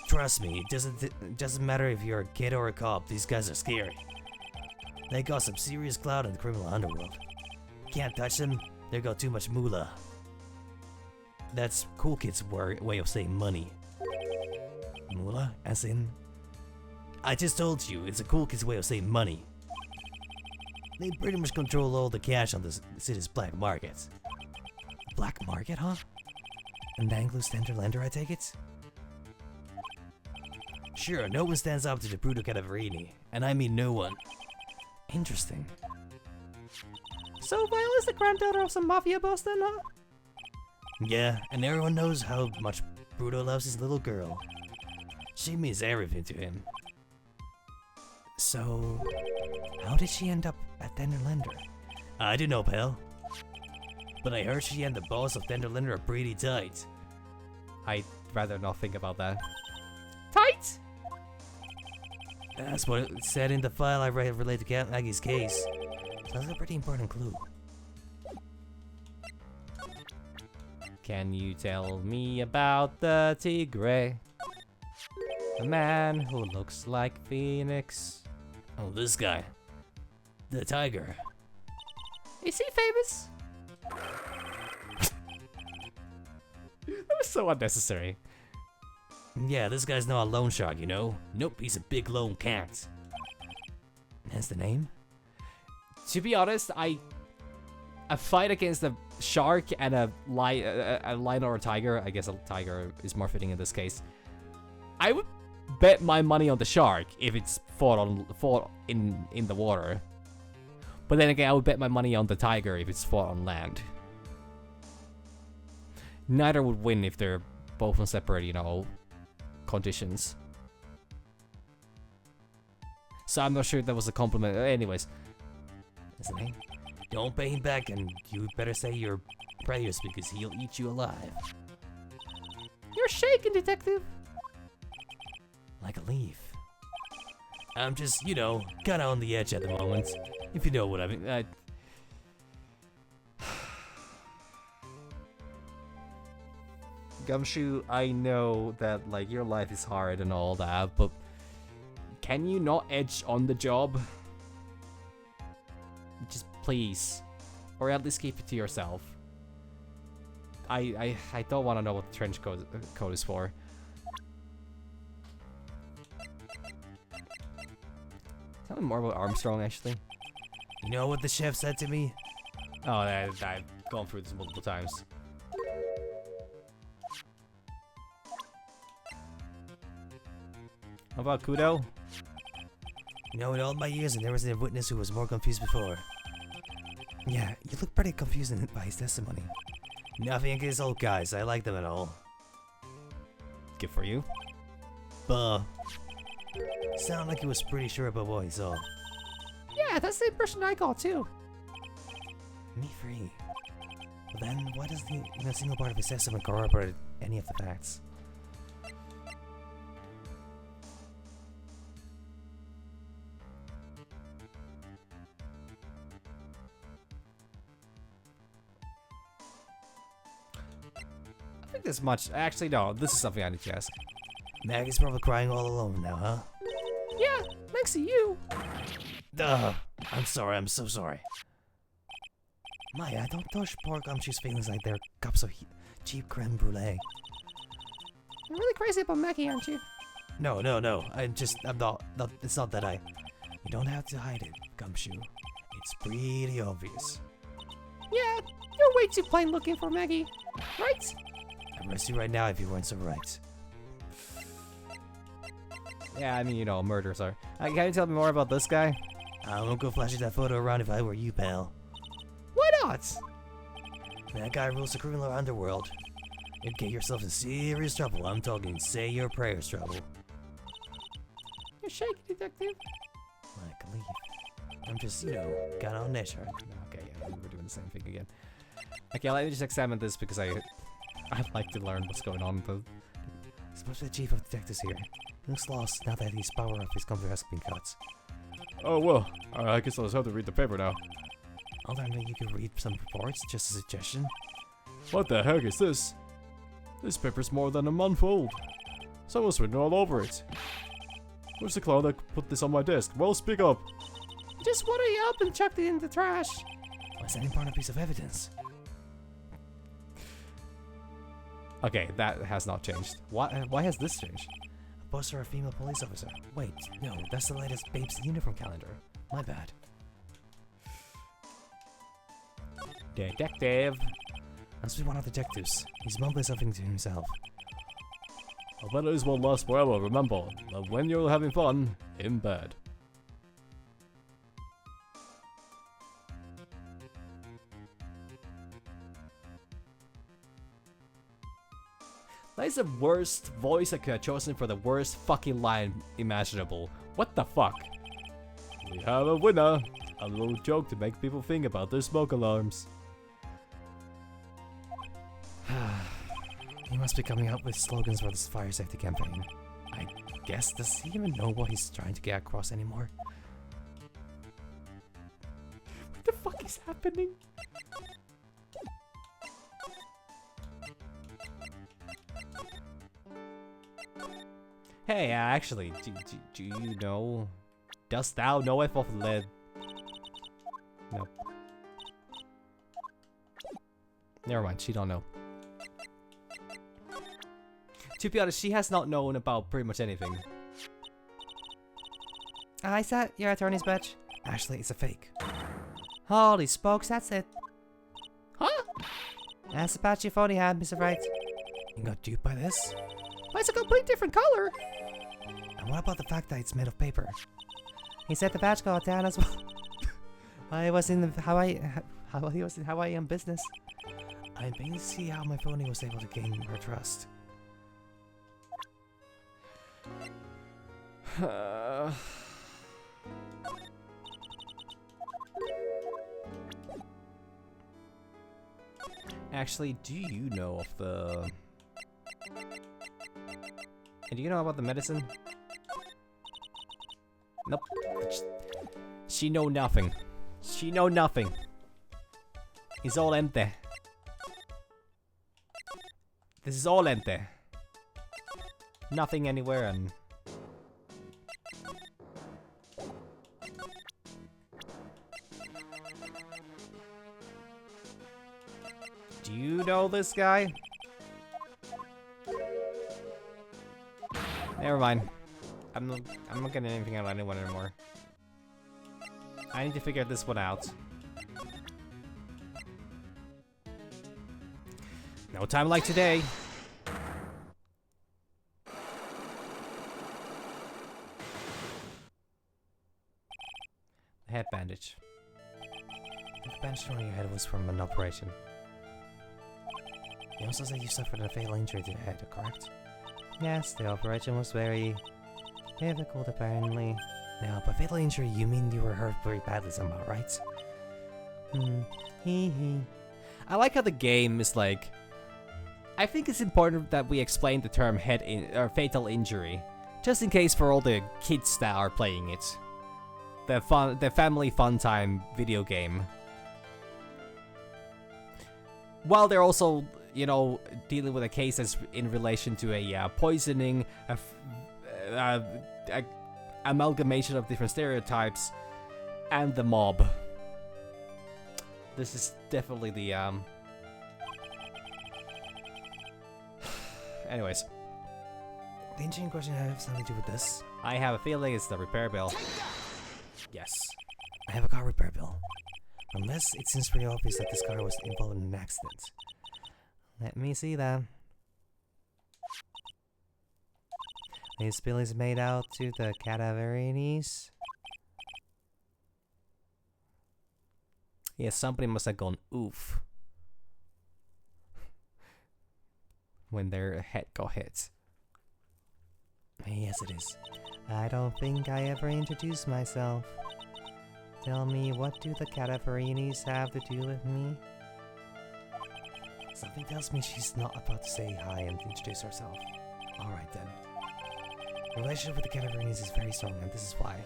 Trust me, it doesn't matter if you're a kid or a cop, these guys are scary. They got some serious clout in the criminal underworld. Can't touch them, they got too much moolah. That's cool kids' way of saying money. Moolah? As in? I just told you, it's a cool kid's way of saying money. They pretty much control all the cash on the city's black market. Black market, huh? And that includes Tenderlander, I take it? Sure, no one stands up to the Bruto Cadaverini, and I mean no one. Interesting. So Viola's the granddaughter of some mafia boss then, huh? Yeah, and everyone knows how much Bruto loves his little girl. She means everything to him. So, how did she end up at Denderlander? I don't know, pal. But I heard she and the boss of Denderlander are pretty tight. I'd rather not think about that. Tight? That's what it said in the file I read related to Count Maggie's case. Sounds like a pretty important clue. Can you tell me about the Tigre? The man who looks like Phoenix. Oh, this guy. The tiger. Is he famous? That was so unnecessary. Yeah, this guy's not a loan shark, you know? Nope, he's a big lone cat. That's the name? To be honest, a fight against a shark and a lion or a tiger. I guess a tiger is more fitting in this case. I would bet my money on the shark if it's fought in the water. But then again, I would bet my money on the tiger if it's fought on land. Neither would win if they're both on separate, you know, conditions. So I'm not sure if that was a compliment. Anyways, that's the name. Don't pay him back, and you better say your prayers because he'll eat you alive. You're shaking, detective. Like a leaf. I'm just, you know, kinda on the edge at the moment. If you know what I mean. Gumshoe, I know that, like, your life is hard and all that, but can you not edge on the job? Just please. Or at least keep it to yourself. I don't want to know what the trench coat is for. Tell me more about Armstrong, actually. You know what the chef said to me? Oh, I've gone through this multiple times. How about Kudo? You know, in all my years, I never seen a witness who was more confused before. Yeah, you look pretty confused by his testimony. Nothing against old guys, I like them at all. Good for you. But sounded like he was pretty sure about what he saw. Yeah, that's the impression I got too. Me free. Well then, why does the single part of his testimony corroborate any of the facts? I think this much. Actually, no. This is something I need to ask. Maggie's probably crying all alone now, huh? Yeah, thanks to you. Duh. I'm sorry, I'm so sorry. Maya, don't touch poor Gumshoe's feelings like they're cups of cheap creme brulee. You're really crazy about Maggie, aren't you? No. I'm not, it's not that You don't have to hide it, Gumshoe. it's pretty obvious. Yeah, you're way too plain looking for Maggie, right? I'd arrest you right now if you weren't so right. Yeah, I mean, you know, murders are. Can you tell me more about this guy? I won't go flashing that photo around if I were you, pal. Why not? That guy rules the criminal underworld. You'd get yourself in serious trouble. I'm talking say your prayers trouble. You're shaky, detective. Like a leaf. I'm just, you know, got on that shirt. Okay, yeah, we're doing the same thing again. Okay, let me just examine this because I'd like to learn what's going on. Suppose the chief of detectives here. He looks lost now that his power of his computer has been cut. Oh, well, I guess I'll just have to read the paper now. Alternately, you could read some reports, just a suggestion. What the heck is this? This paper's more than a month old. Someone's written all over it. Where's the clown that put this on my desk? Well, speak up. Just wanted you up and chucked it in the trash. What's that important piece of evidence? Okay, that has not changed. Why has this changed? A poster of a female police officer. Wait, no, that's the latest Babes in Uniform calendar. My bad. Detective. Must be one of the detectives. He's mumbling something to himself. I bet this won't last forever, remember, that when you're having fun, in bed. That is the worst voice I could have chosen for the worst fucking line imaginable. What the fuck? We have a winner! A little joke to make people think about their smoke alarms. He must be coming up with slogans for this fire safety campaign. I guess, does he even know what he's trying to get across anymore? What the fuck is happening? Hey, actually, do you know? Dost thou knoweth of lead? Nope. Never mind, she don't know. To be honest, she has not known about pretty much anything. Is that your attorney's badge? Actually, it's a fake. Holy spokes, that's it. Huh? That's the badge you phony had, Mr. Wright. You got duped by this? But it's a complete different color. And what about the fact that it's made of paper? He said the badge got down as well. I was in the Hawaii on business. I'm beginning to see how my phony was able to gain her trust. Actually, do you know of the... And do you know about the medicine? Nope. She know nothing. She know nothing. It's all empty. This is all empty. Nothing anywhere and... Do you know this guy? Never mind. I'm not getting anything out of anyone anymore. I need to figure this one out. No time like today. Head bandage. The bandage on your head was from an operation. You also said you suffered a fatal injury to your head, correct? Yes, the operation was very difficult apparently. Now, by fatal injury, you mean you were hurt very badly somehow, right? Hee. I like how the game is like... I think it's important that we explain the term fatal injury, just in case for all the kids that are playing it. The family fun time video game. While they're also, you know, dealing with a case that's in relation to a poisoning, amalgamation of different stereotypes, and the mob. This is definitely the Anyways, The injury in question have something to do with this? I have a feeling it's the repair bill. Yes. I have a car repair bill. Unless it seems pretty obvious that this car was involved in an accident. Let me see that. This bill is made out to the Cadaverinis. Yeah, somebody must have gone oof when their head got hit. Yes, it is. I don't think I ever introduced myself. Tell me, what do the Cadaverinis have to do with me? Something tells me she's not about to say hi and introduce herself. Alright then. The relationship with the Cadaverinis is very strong, and this is why.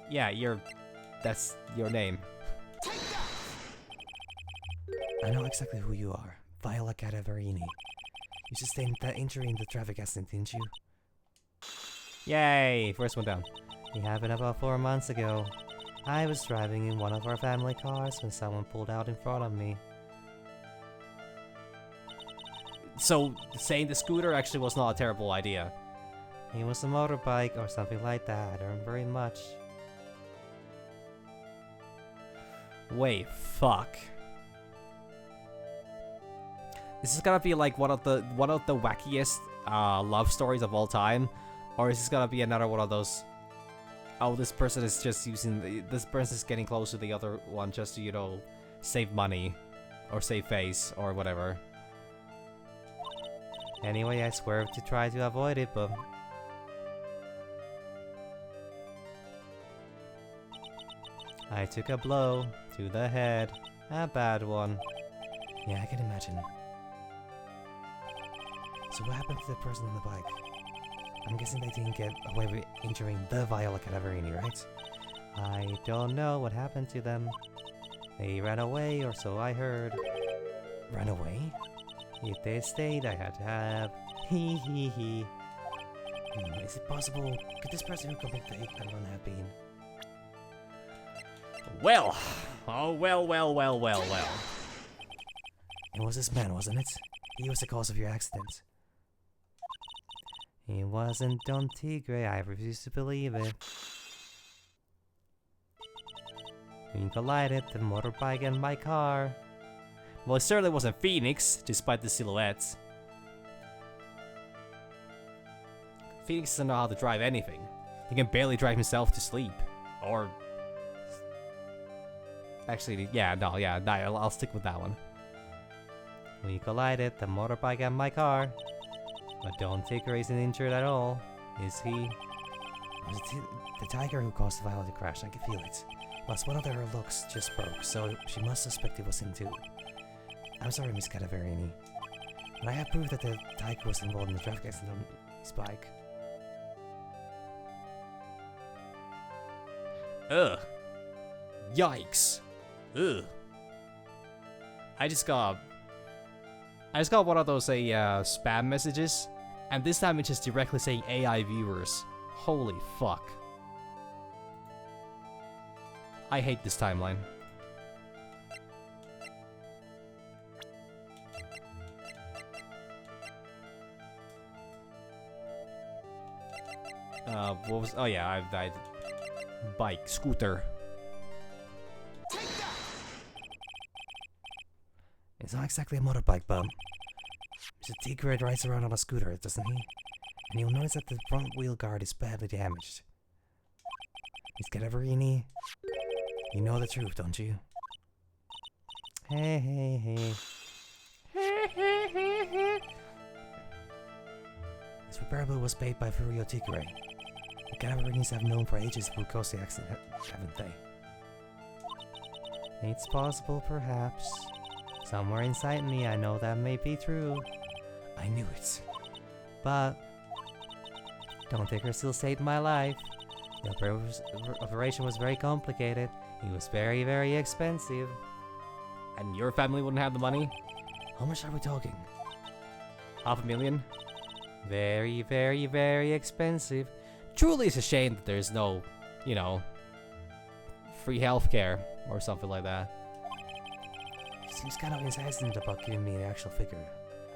Yeah, that's your name. I know exactly who you are. Viola Cadaverini. You sustained that injury in the traffic accident, didn't you? Yay! First one down. It happened about 4 months ago. I was driving in one of our family cars when someone pulled out in front of me. So, saying the scooter actually was not a terrible idea. It was a motorbike or something like that. I don't remember very much. Wait, fuck. This is gonna be like one of the wackiest love stories of all time, or is this gonna be another one of those? Oh, this person is just this person is getting close to the other one just to, you know, save money, or save face, or whatever. Anyway, I swerved to try to avoid it, but... I took a blow to the head. A bad one. Yeah, I can imagine. So what happened to the person on the bike? I'm guessing they didn't get away with injuring the Viola Cadaverini, right? I don't know what happened to them. They ran away, or so I heard. Ran away? If they stayed, I had to have. Hee hee hee. Is it possible? Could this person who committed the hit and run have been? Well, oh well. It was this man, wasn't it? He was the cause of your accident. It wasn't Don Tigre, I refuse to believe it. We collided, the motorbike and my car. Well, it certainly wasn't Phoenix, despite the silhouettes. Phoenix doesn't know how to drive anything. He can barely drive himself to sleep. Or... Actually, I'll stick with that one. We collided, the motorbike and my car. But Don Tigre isn't injured at all, is he? Was it the tiger who caused the Viola to crash? I can feel it. Plus, one of her looks just broke, so she must suspect it was him too. I'm sorry, Miss Cadaverini, but I have proof that the tiger was involved in the traffic accident on his bike. Ugh. Yikes. Ugh. I just got one of those spam messages, and this time it's just directly saying AI viewers. Holy fuck. I hate this timeline. What was... Oh yeah, I've died. Bike, scooter. It's not exactly a motorbike, but Mr. Tigre rides around on a scooter, doesn't he? And you'll notice that the front wheel guard is badly damaged. Miss Cadaverini, you know the truth, don't you? Hey. This repairable was paid by Furio Tigre. The Cadaverinis have known for ages who caused the accident, haven't they? It's possible, perhaps. Somewhere inside me, I know that may be true. I knew it. But Don Tigre still saved my life. The operation was very complicated. It was very, very expensive. And your family wouldn't have the money? How much are we talking? $500,000? Very, very, very expensive. Truly, it's a shame that there's no, free healthcare or something like that. Seems kind of insistent about giving me the actual figure.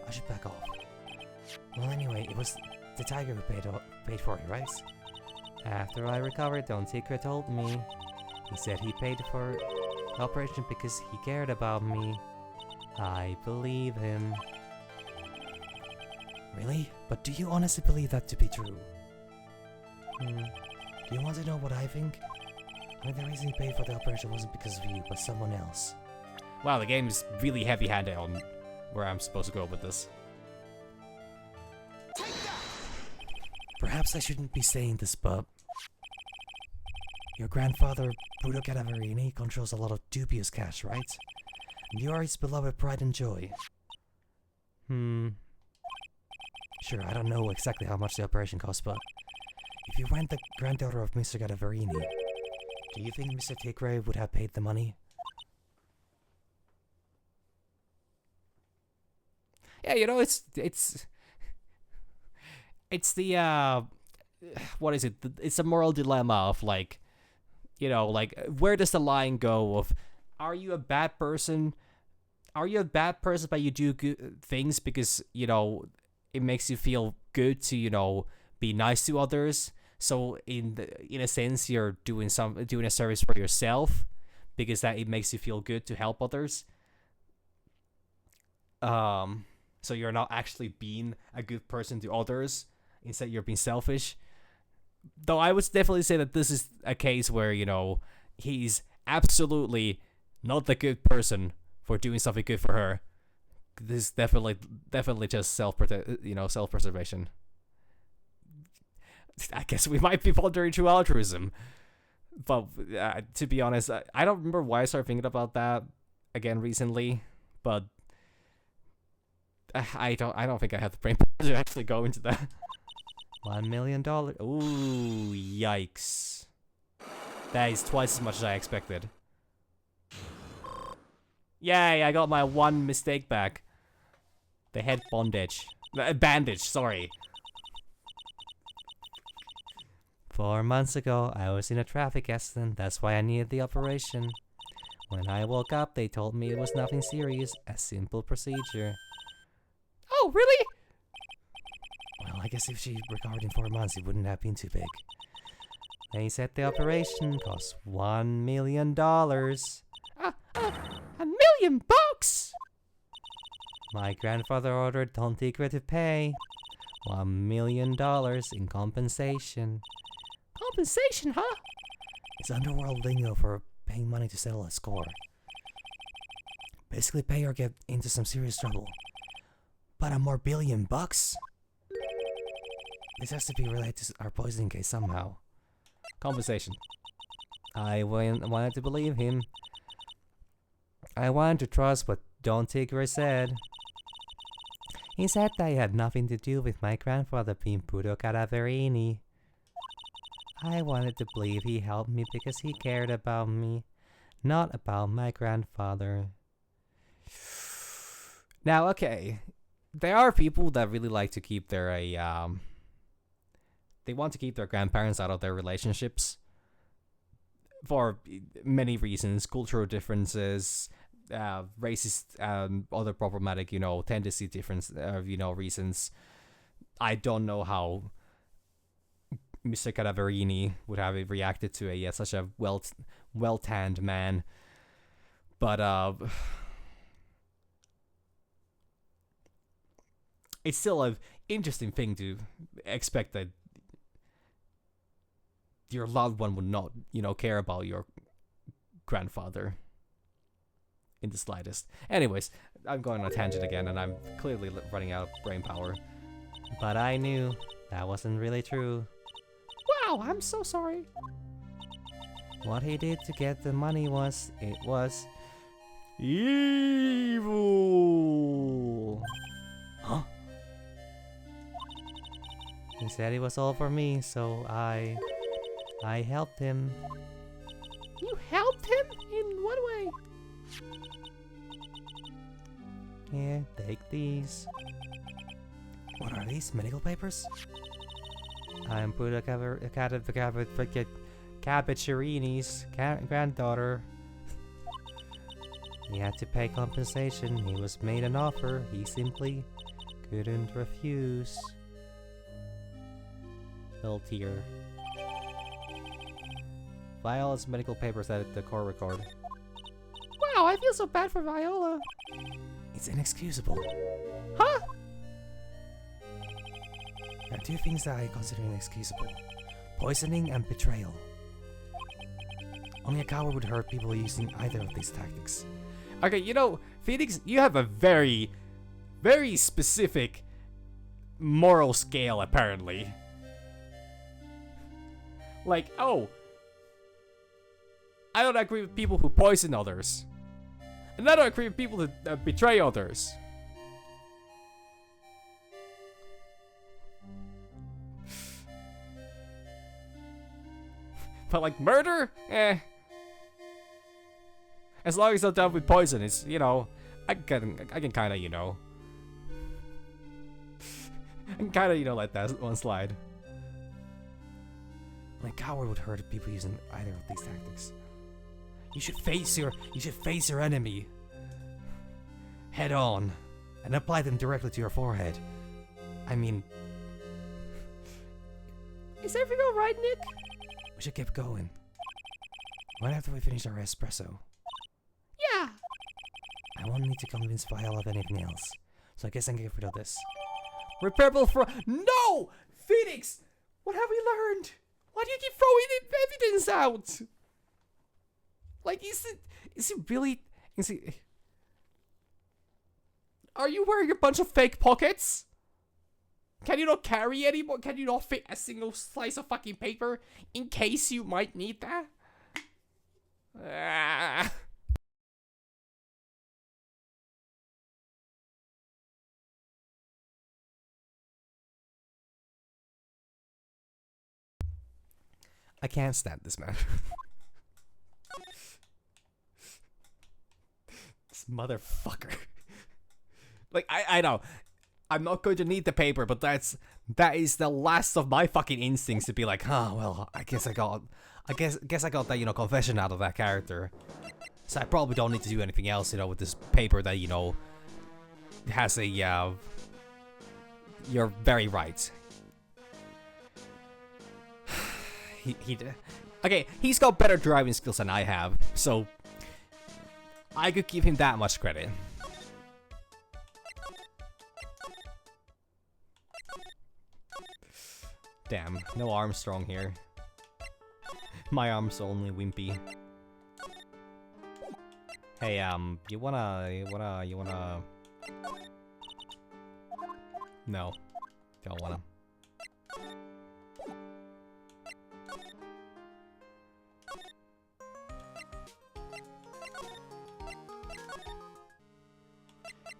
I should back off. Well, anyway, it was the tiger who paid for it, right? After I recovered, Don Tigre told me. He said he paid for the operation because he cared about me. I believe him. Really? But do you honestly believe that to be true? Hmm. Do you want to know what I think? I think the reason he paid for the operation wasn't because of you, but someone else. Wow, the game is really heavy-handed on where I'm supposed to go with this. Perhaps I shouldn't be saying this, but your grandfather, Bruno Cadaverini, controls a lot of dubious cash, right? And you are his beloved pride and joy. Sure, I don't know exactly how much the operation cost, but if you weren't the granddaughter of Mr. Cadaverini, do you think Mr. Tigre would have paid the money? Yeah, it's the what is it? It's a moral dilemma of where does the line go of, are you a bad person? Are you a bad person but you do good things because, it makes you feel good to, be nice to others? So in a sense, you're doing a service for yourself because that it makes you feel good to help others. So you're not actually being a good person to others. Instead, you're being selfish. Though I would definitely say that this is a case where, he's absolutely not the good person for doing something good for her. this is definitely just self-preservation. I guess we might be pondering true altruism. But to be honest, I don't remember why I started thinking about that again recently. But I don't think I have the brain to actually go into that. $1 million. Ooh, yikes! That is twice as much as I expected. Yay! I got my one mistake back. The head bandage. Sorry. 4 months ago, I was in a traffic accident. That's why I needed the operation. When I woke up, they told me it was nothing serious, a simple procedure. Oh, really? Well, I guess if she recovered in 4 months, it wouldn't have been too big. They said the operation cost $1 million. $1 million bucks? My grandfather ordered Don Tigre to pay $1 million in compensation. Compensation, huh? It's underworld lingo for paying money to settle a score. Basically pay or get into some serious trouble. But a more $1 billion? This has to be related to our poisoning case somehow. Compensation. I wanted to believe him. I wanted to trust what Don Tigre said. He said that it had nothing to do with my grandfather being puro cadaverini. I wanted to believe he helped me because he cared about me, not about my grandfather. Now, okay, there are people that really like to keep their they want to keep their grandparents out of their relationships for many reasons: cultural differences, racist, other problematic, tendency difference, reasons. I don't know how Mr. Cadaverini would have reacted to such a well-tanned man, but it's still an interesting thing to expect that your loved one would not, care about your grandfather in the slightest. Anyways, I'm going on a tangent again, and I'm clearly running out of brain power. But I knew that wasn't really true. Wow, I'm so sorry. What he did to get the money was evil. Huh? He said it was all for me, so I helped him. You helped him? In what way? Here, take these. What are these? Medical papers? I'm Buddha Cabachirini's granddaughter. He had to pay compensation. He was made an offer. He simply couldn't refuse. Little tear. Viola's medical papers at the court record. Wow, I feel so bad for Viola. It's inexcusable. Huh? There are two things that I consider inexcusable: poisoning and betrayal. Only a coward would hurt people using either of these tactics. Okay, Phoenix, you have a very, very specific moral scale, apparently. Like, I don't agree with people who poison others. And I don't agree with people that betray others. But like murder? Eh. As long as it's not done with poison, it's, I can kind of, I can kind of, let that one slide. Only a coward would hurt people using either of these tactics. You should face your enemy head on and apply them directly to your forehead. I mean, is everything alright, Nick? We should keep going. Right after we finish our espresso. Yeah. I won't need to convince Viola of anything else, so I guess I can get rid of this. Repairable for— No! Phoenix! What have we learned? Why do you keep throwing evidence out? Like, is it really... Are you wearing a bunch of fake pockets? Can you not carry anymore? Can you not fit a single slice of fucking paper in case you might need that? Ah. I can't stand this man. This motherfucker. Like, I know. I'm not going to need the paper, but that is the last of my fucking instincts to be like, oh well, I guess I got that, you know, confession out of that character. So I probably don't need to do anything else, you know, with this paper that, you know, has a you're very right. Okay, he's got better driving skills than I have, so I could give him that much credit. Damn, no Armstrong here. My arm's only wimpy. Hey, you wanna... No, don't wanna.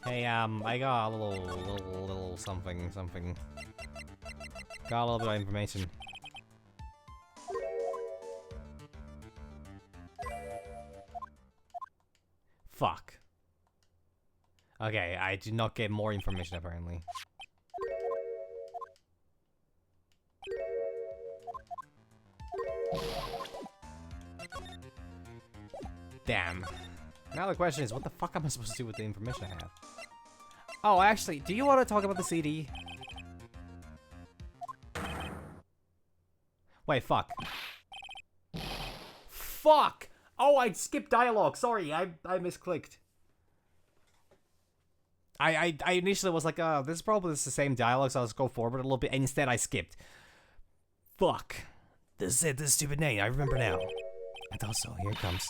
Hey, I got a little something. Got a little bit of information. Fuck. Okay, I did not get more information apparently. Damn. Now the question is, what the fuck am I supposed to do with the information I have? Oh, actually, do you want to talk about the CD? Wait, fuck. Fuck! Oh, I skipped dialogue. Sorry, I misclicked. I initially was like, this is probably the same dialogue, so let's go forward a little bit. And instead, I skipped. Fuck. This is this stupid name. I remember now. I thought so. Here it comes.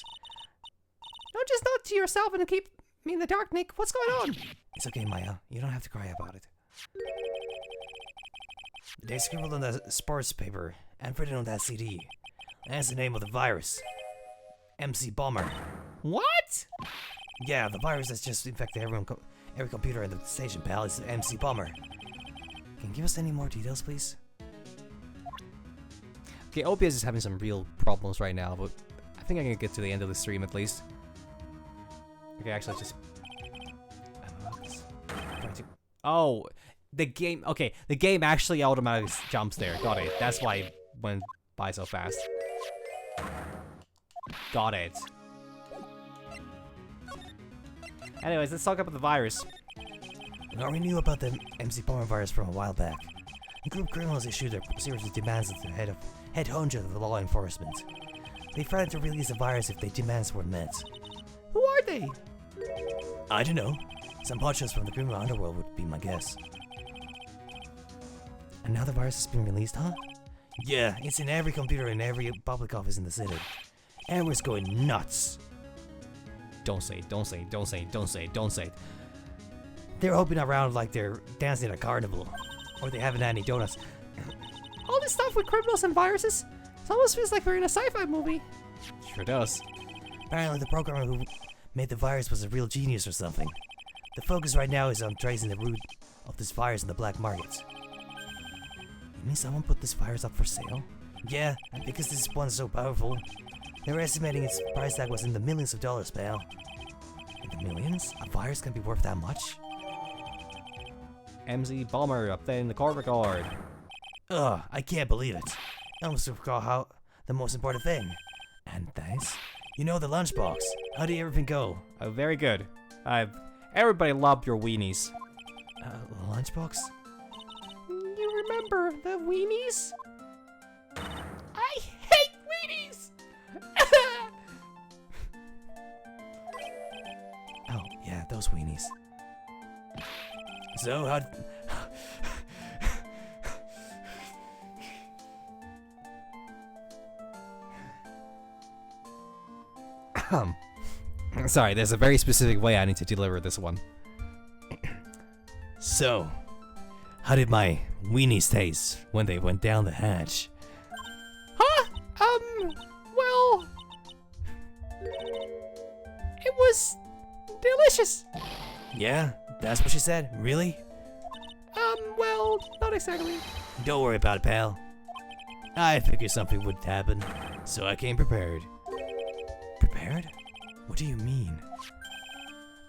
Don't just nod to yourself and keep me in the dark, Nick. What's going on? It's okay, Maya. You don't have to cry about it. They scribbled on the sports paper and put it on that CD. That's the name of the virus. MC Bomber. What? Yeah, the virus that's just infected every computer in the station, pal. It's MC Bomber. Can you give us any more details, please? Okay, OBS is having some real problems right now, but I think I can get to the end of the stream at least. Okay, actually, just... Oh, the game... Okay, the game actually automatically jumps there. Got it. That's why it went by so fast. Got it. Anyways, let's talk about the virus. Now, we knew about the MC Bomber virus from a while back. A group of criminals issued a series of demands at the head honcho of the law enforcement. They threatened to release the virus if their demands were met. Who are they? I don't know. Some honchos from the criminal underworld would be my guess. And now the virus has been released, huh? Yeah, it's in every computer in every public office in the city. Everyone's going nuts. Don't say it, don't say it, don't say it, don't say it, don't say it. They're hopping around like they're dancing at a carnival. Or they haven't had any donuts. All this stuff with criminals and viruses? It almost feels like we're in a sci-fi movie. Sure does. Apparently the programmer who made the virus was a real genius or something. The focus right now is on tracing the root of this virus in the black market. You mean someone put this virus up for sale? Yeah, and because this one's so powerful, they're estimating its price tag was in the millions of dollars, pal. In the millions? A virus can be worth that much? MZ Bomber updating the court record. Ugh, I can't believe it. I almost forgot how the most important thing. And thanks. You know the lunchbox. How did everything go? Oh, very good. Everybody loved your weenies. Lunchbox? You remember the weenies? I hate weenies! Oh, yeah, those weenies. So, how... Sorry, there's a very specific way I need to deliver this one. So, how did my weenies taste when they went down the hatch? Huh? Well, it was delicious. Yeah, that's what she said. Really? Well, not exactly. Don't worry about it, pal. I figured something would happen, so I came prepared. Prepared? What do you mean?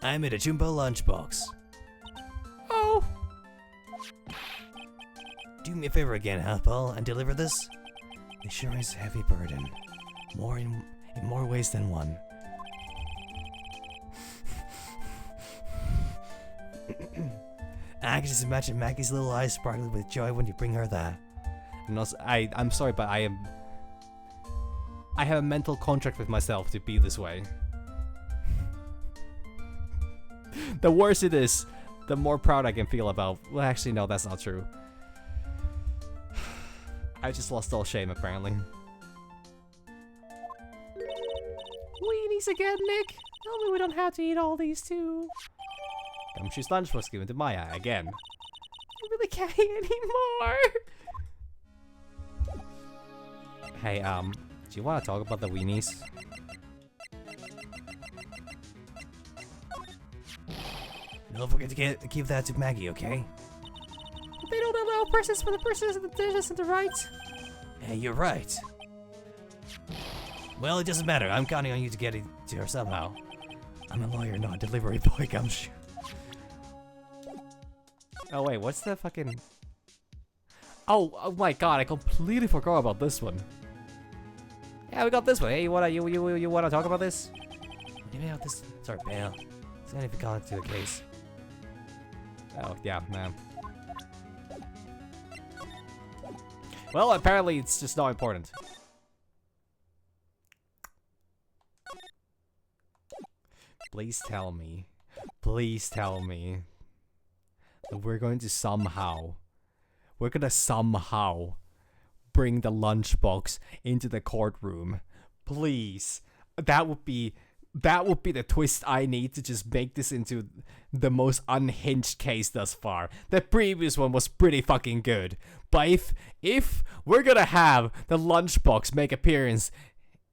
I made a jumbo lunchbox. Oh, Do me a favor again, Halfball, and deliver this. It sure is a heavy burden. In more ways than one. I can just imagine Maggie's little eyes sparkling with joy when you bring her that. and also, I'm sorry, but I have a mental contract with myself to be this way. The worse it is, the more proud I can feel about. Well, actually, no, that's not true. I just lost all shame, apparently. Weenies again, Nick. Tell me we don't have to eat all these too. Gumshoe's lunch was given to Maya again. I really can't eat anymore. Hey, do you want to talk about the weenies? Don't forget to keep that to Maggie, okay? They don't allow persons for the persons and the dishes and the rights. Hey, you're right. Well, it doesn't matter. I'm counting on you to get it to her somehow. I'm a lawyer, not a delivery boy, Gumshoe. Oh wait, what's the fucking... Oh my god, I completely forgot about this one. Yeah, we got this one. Hey, you wanna talk about this? Maybe out this. Sorry, pal. It's gonna be gone to the case. Oh yeah, man. Well, apparently it's just not important. Please tell me that we're going to somehow bring the lunchbox into the courtroom. Please. That would be the twist I need to just make this into the most unhinged case thus far. The previous one was pretty fucking good. But if we're gonna have the lunchbox make appearance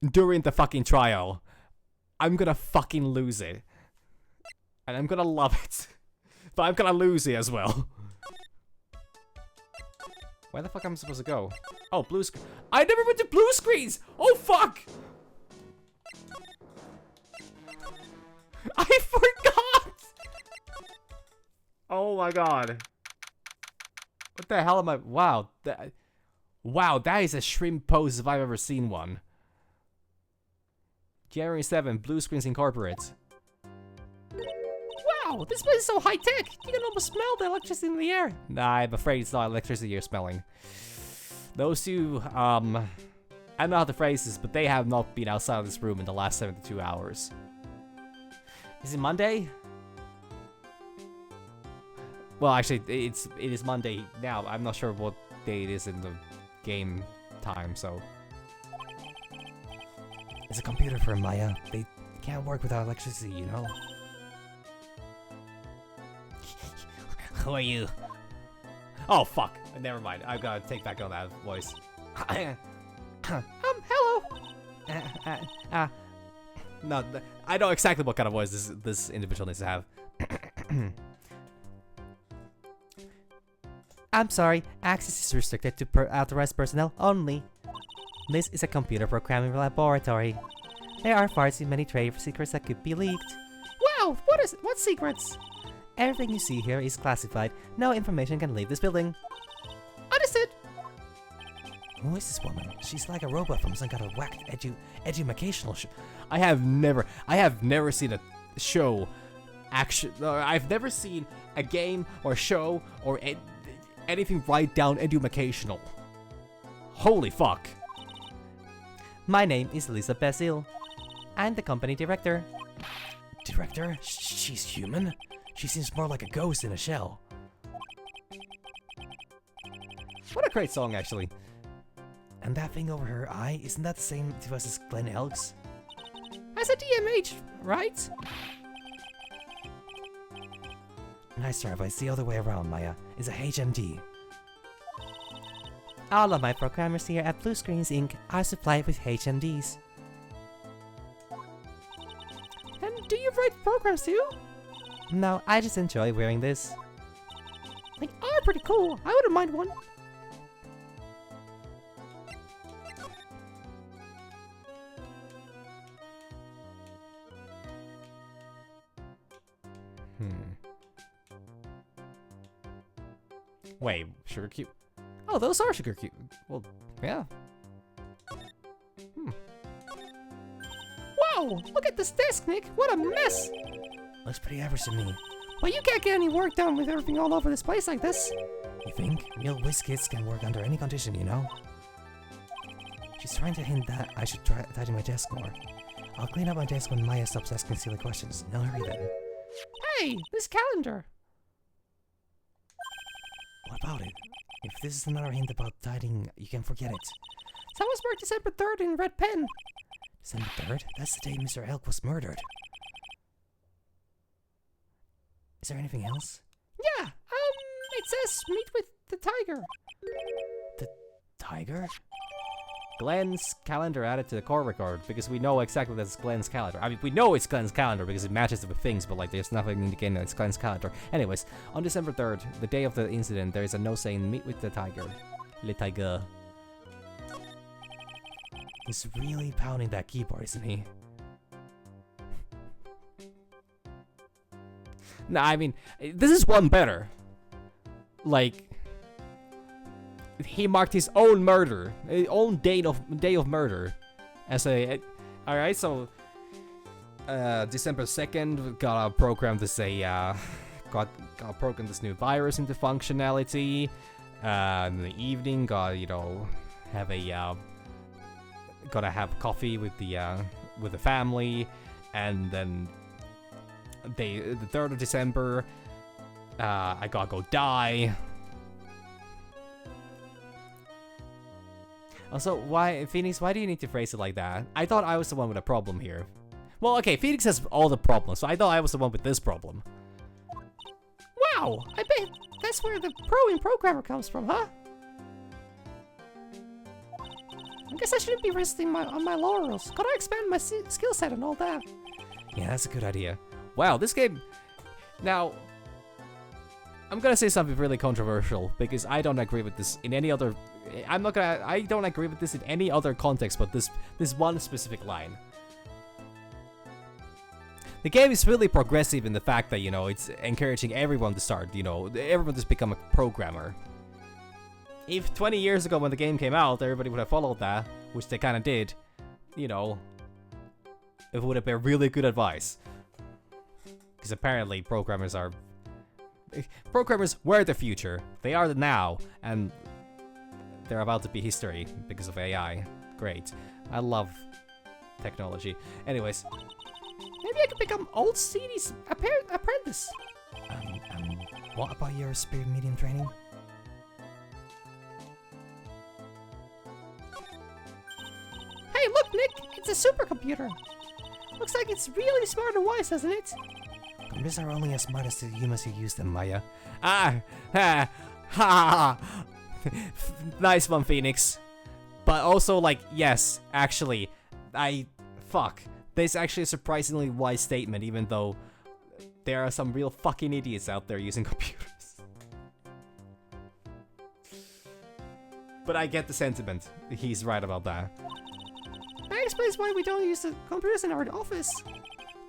during the fucking trial, I'm gonna fucking lose it. And I'm gonna love it. But I'm gonna lose it as well. Where the fuck am I supposed to go? Oh, blue screen. I never went to blue screens! Oh fuck! I forgot! Oh my god. What the hell am I? Wow, that is a shrimp pose if I've ever seen one. January 7, Blue Screens Incorporated. Wow, this place is so high tech. You can almost smell the electricity in the air. Nah, I'm afraid it's not electricity you're smelling. Those two, I don't know how to phrase this, but they have not been outside of this room in the last 72 hours. Is it Monday? Well, actually, it is Monday now. I'm not sure what day it is in the game time, so... It's a computer for Maya. They can't work without electricity, you know? Who are you? Oh, fuck. Never mind. I've got to take back on that voice. Hello. No, I know exactly what kind of voice this individual needs to have. I'm sorry, access is restricted to authorized personnel only. This is a computer programming laboratory. There are far too many trade secrets that could be leaked. Wow, what secrets? Everything you see here is classified. No information can leave this building. Understood. Who is this woman? She's like a robot from some kind of whacked educational show. I have never seen a show I've never seen a game or show or anything right down educational. Holy fuck. My name is Lisa Basil. I'm the company director. Director? She's human? She seems more like a ghost in a shell. What a great song, actually. And that thing over her eye, isn't that the same to us as Glenn Elks? As a DMH, right? Nice try, but it's the other way around, Maya. It's a HMD. All of my programmers here at Blue Screens Inc. are supplied with HMDs. And do you write programs too? No, I just enjoy wearing this. They are pretty cool. I wouldn't mind one. Wait, sugar cube? Oh, those are sugar cube. Well, yeah. Wow, look at this desk, Nick. What a mess. Looks pretty average to me. Well, you can't get any work done with everything all over this place like this. You think? Real whiz kids can work under any condition, you know? She's trying to hint that I should try tidying my desk more. I'll clean up my desk when Maya stops asking silly questions. No hurry then. Hey, this calendar. What about it? If this is another hint about tidying, you can forget it. That was marked December 3rd in red pen. December 3rd? That's the day Mr. Elk was murdered. Is there anything else? Yeah, it says meet with the tiger. The tiger? Glenn's calendar added to the core record because we know exactly that's Glenn's calendar. I mean, we know it's Glenn's calendar because it matches it with things, but like there's nothing indicating that it's Glenn's calendar. Anyways, on December 3rd, the day of the incident, there is a note saying meet with the tiger. Le tiger. He's really pounding that keyboard, isn't he? Nah, I mean, this is one better. Like, he marked his own murder, his own day of murder, as a. All right, so December 2nd, gotta program this gotta program this new virus into functionality. In the evening, gotta have a gotta have coffee with the family, and then the 3rd of December, I gotta go die. Also, Phoenix, why do you need to phrase it like that? I thought I was the one with a problem here. Well, okay, Phoenix has all the problems, so I thought I was the one with this problem. Wow, I bet that's where the pro in programmer comes from, huh? I guess I shouldn't be resting on my laurels. Gotta expand my skill set and all that. Yeah, that's a good idea. Wow, this game... Now, I'm gonna say something really controversial, because I don't agree with this in any other... I don't agree with this in any other context, but this one specific line. The game is really progressive in the fact that, it's encouraging everyone to start, everyone to become a programmer. If 20 years ago when the game came out, everybody would have followed that, which they kind of did, it would have been really good advice. Because apparently programmers were the future. They are the now, and they're about to be history because of AI. Great. I love technology. Anyways, maybe I could become Old Seedy's apprentice. What about your spirit medium training? Hey, look, Nick! It's a supercomputer! Looks like it's really smart and wise, doesn't it? Computers are only as smart as the humans who use them, Maya. Nice one, Phoenix. But also, yes, actually, There's actually a surprisingly wise statement, even though there are some real fucking idiots out there using computers. But I get the sentiment. He's right about that. That explains why we don't use the computers in our office.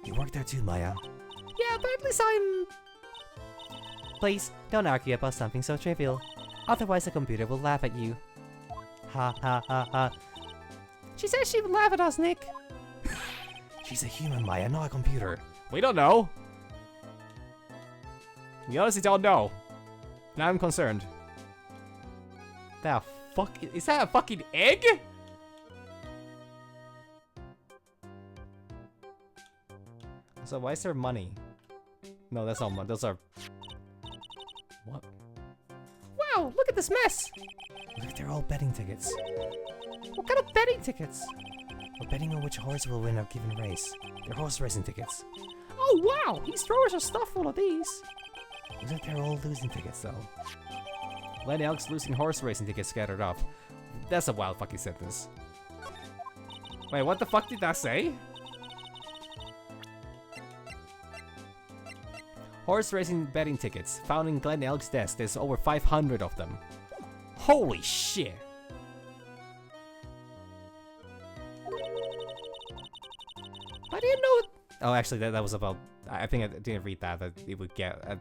You work there too, Maya. Yeah, but at least I'm... Please, don't argue about something so trivial. Otherwise the computer will laugh at you. Ha ha ha ha. She said she would laugh at us, Nick. She's a human, Maya, not a computer. We don't know. We honestly don't know. Now I'm concerned. Is that a fucking egg? So why is there money? No, that's not money. Those are... What? Wow, look at this mess! Look, they're all betting tickets. What kind of betting tickets? We're betting on which horse will win a given race. They're horse racing tickets. Oh wow, these throwers are stuffed full of these. Looks like they're all losing tickets though. Glen Elk's losing horse racing tickets scattered off. That's a wild fucking sentence. Wait, what the fuck did that say? Horse racing betting tickets found in Glen Elk's desk. There's over 500 of them. Holy shit! I didn't know. Oh, actually, that was about. I think I didn't read that. That it would get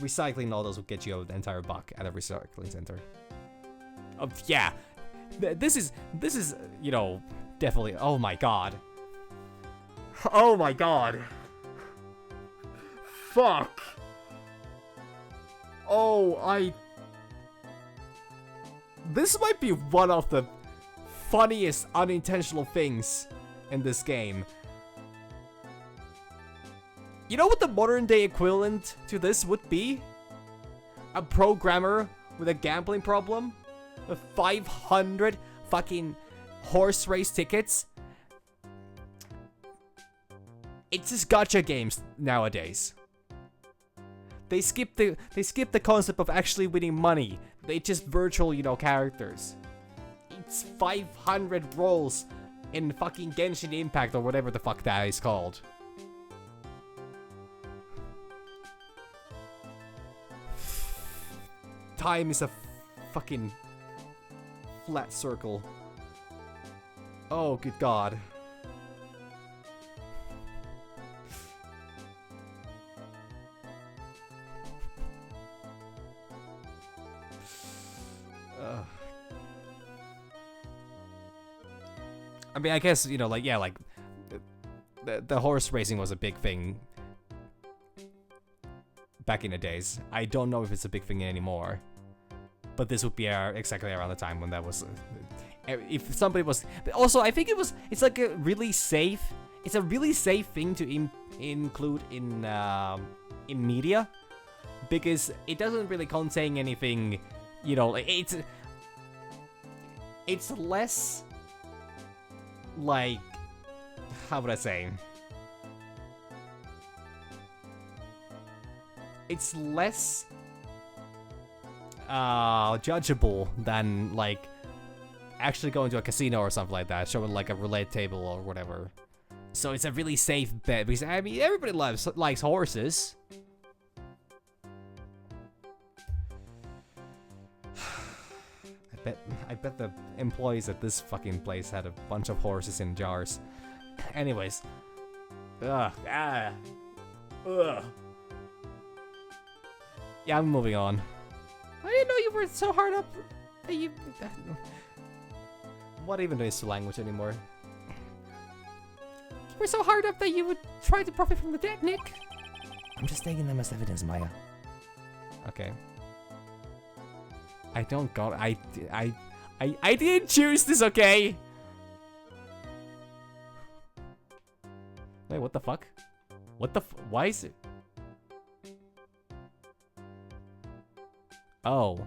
recycling all those would get you an entire buck at a recycling center. Yeah, this is you know definitely. Oh my god. Oh my god. Fuck. Oh, This might be one of the funniest unintentional things in this game. You know what the modern day equivalent to this would be? A programmer with a gambling problem? With 500 fucking horse race tickets? It's just gacha games nowadays. They skip the concept of actually winning money. They just virtual, you know, characters. It's 500 rolls in fucking Genshin Impact or whatever the fuck that is called. Time is a fucking flat circle. Oh, good god. I mean, I guess, you know, like, yeah, like, the horse racing was a big thing back in the days. I don't know if it's a big thing anymore. But this would be exactly around the time when that was... if somebody was... Also, I think it's like a really safe... It's a really safe thing to include in media. Because it doesn't really contain anything, you know, it's less... like, how would I say? It's less judgeable than like actually going to a casino or something like that, showing like a roulette table or whatever. So it's a really safe bet because I mean everybody likes horses. I bet the employees at this fucking place had a bunch of horses in jars. Anyways. Ugh. Yeah, I'm moving on. I didn't know you were so hard up that you... What even is the language anymore? You were so hard up that you would try to profit from the dead, Nick. I'm just taking them as evidence, Maya. Okay. I don't got... I didn't choose this, okay? Wait, what the fuck? What the why is it? Oh.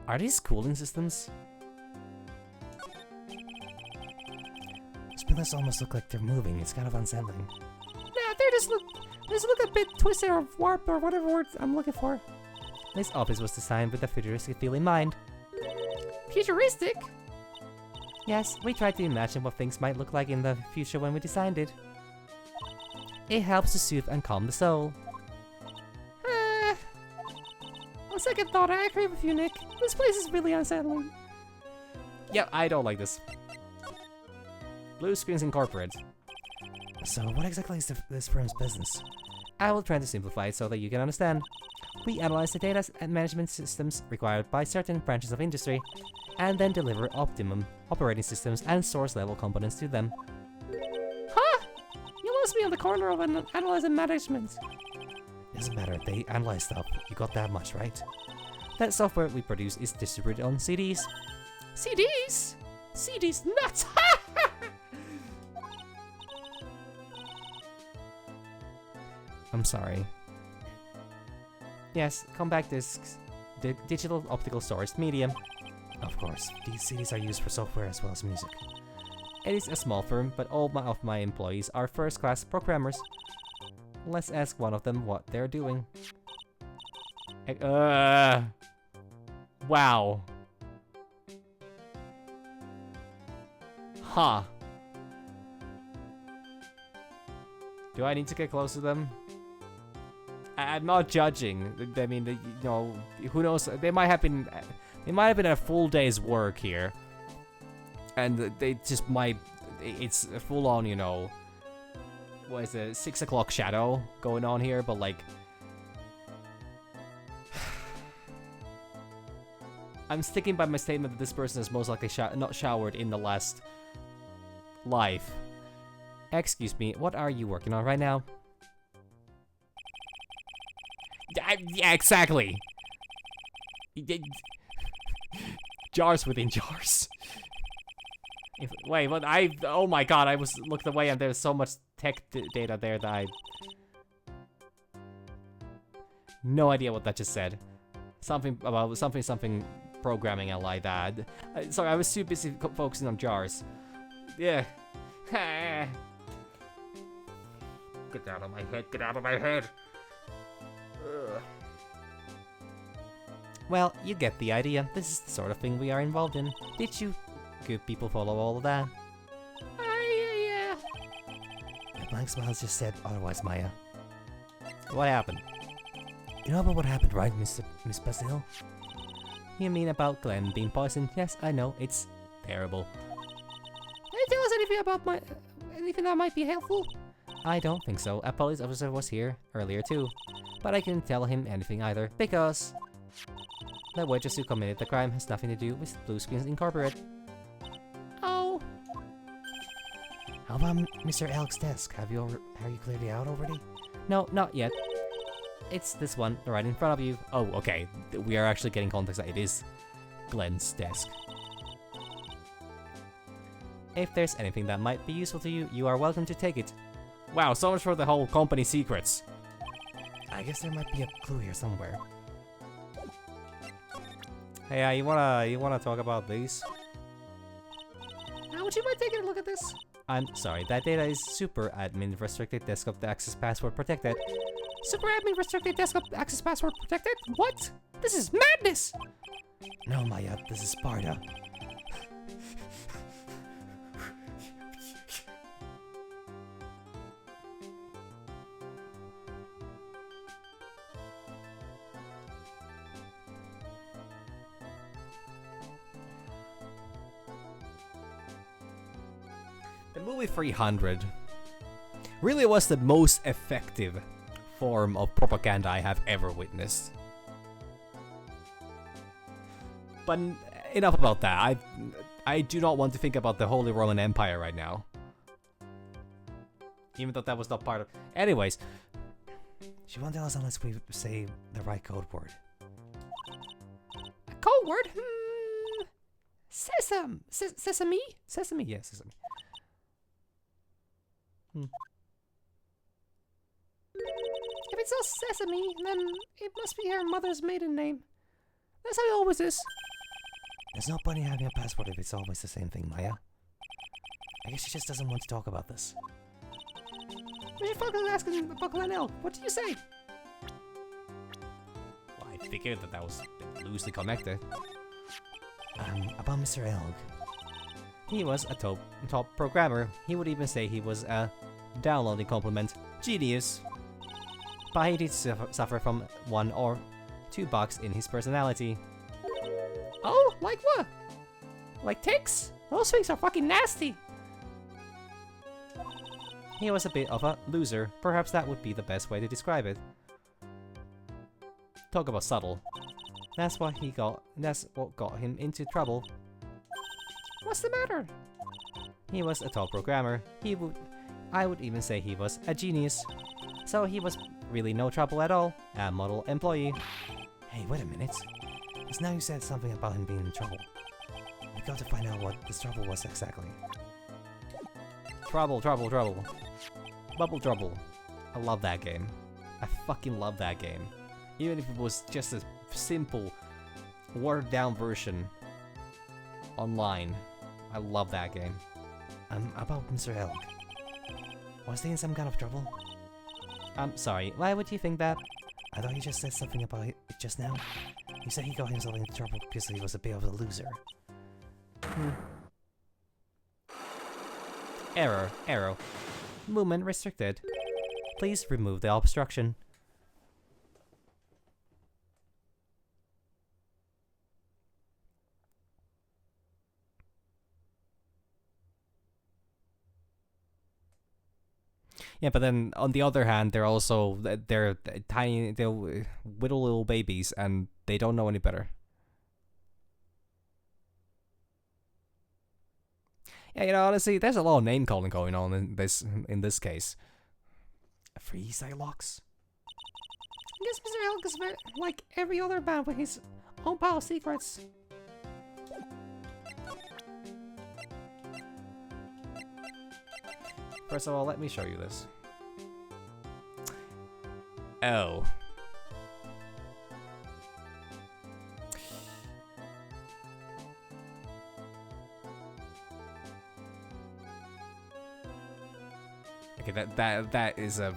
Are these cooling systems? These pillars almost look like they're moving. It's kind of unsettling. Nah, they just look a bit twisted or warped or whatever word I'm looking for. This office was designed with a futuristic feel in mind. Futuristic? Yes, we tried to imagine what things might look like in the future when we designed it. It helps to soothe and calm the soul. On second thought, I agree with you, Nick. This place is really unsettling. Yep, I don't like this. Blue Screens Incorporated. So what exactly is this firm's business? I will try to simplify it so that you can understand. We analyze the data and management systems required by certain branches of industry, and then deliver optimum operating systems and source level components to them. Huh? You lost me on the corner of analyzing management. Doesn't matter, they analyze stuff. You got that much, right? That software we produce is distributed on CDs. CDs? CDs nuts! I'm sorry. Yes, compact discs, digital optical storage medium. Of course, these CDs are used for software as well as music. It is a small firm, but all of my employees are first-class programmers. Let's ask one of them what they're doing. Wow. Huh. Do I need to get close to them? I'm not judging. I mean, you know, who knows? They might have been a full day's work here, and they just might. It's a full-on, you know, what is it, 6 o'clock shadow going on here? But like, I'm sticking by my statement that this person is most likely not showered in the last life. Excuse me, what are you working on right now? Yeah, exactly. Jars within jars. Wait, what? Oh my god, I was looked away and there's so much tech data there that I... No idea what that just said. Something about something programming and like that. Sorry, I was too busy focusing on jars. Yeah. Get out of my head, get out of my head. Ugh. Well, you get the idea. This is the sort of thing we are involved in. Did you good people follow all of that? Yeah. A blank smile just said otherwise, Maya. What happened? You know about what happened, right, Miss Basil? You mean about Glenn being poisoned? Yes, I know. It's terrible. Can you tell us anything about anything that might be helpful? I don't think so. A police officer was here earlier too, but I couldn't tell him anything either because the waitress who committed the crime has nothing to do with Blue Screens Incorporated. Oh. How about Mr. Elk's desk? Have you cleared it out already? No, not yet. It's this one right in front of you. Oh, okay. We are actually getting context that it is Glenn's desk. If there's anything that might be useful to you, you are welcome to take it. Wow, so much for the whole company secrets. I guess there might be a clue here somewhere. Hey, you wanna talk about these? Would you mind taking a look at this? I'm sorry, that data is super admin restricted desktop access password protected. Super admin restricted desktop access password protected? What? This is madness! No, Maya, this is Sparta. The movie 300 really was the most effective form of propaganda I have ever witnessed. But enough about that. I do not want to think about the Holy Roman Empire right now. Even though that was not part of... Anyways. She won't tell us unless we say the right code word. A code word? Sesame? Sesame, yes, sesame. If it's all Sesame, then it must be her mother's maiden name. That's how it always is. There's no point in having a password if it's always the same thing, Maya. I guess she just doesn't want to talk about this. We should focus on asking about Glen Elk. What did you say? Well, I figured that was loosely connected. About Mr. Elk. He was a top programmer. He would even say he was a downloading compliment. Genius. But he did suffer from 1 or 2 bugs in his personality. Oh, like what? Like ticks? Those things are fucking nasty. He was a bit of a loser. Perhaps that would be the best way to describe it. Talk about subtle. That's what got him into trouble. What's the matter? He was a top programmer. I would even say he was a genius. So he was really no trouble at all. A model employee. Hey, wait a minute. Just now you said something about him being in trouble. We got to find out what this trouble was exactly. Trouble. Bubble Trouble. I love that game. I fucking love that game. Even if it was just a simple, watered down version online. I love that game. About Mr. Elk. Was he in some kind of trouble? I'm sorry, why would you think that? I thought you just said something about it just now. You said he got himself into trouble because he was a bit of a loser. Error. Movement restricted. Please remove the obstruction. Yeah, but then on the other hand, they're tiny, they're little babies, and they don't know any better. Yeah, you know, honestly, there's a lot of name calling going on in this case. Free Psylocks? I guess Mr. Elk is very, like every other man with his own pile of secrets. First of all, let me show you this. Oh. Okay, that is a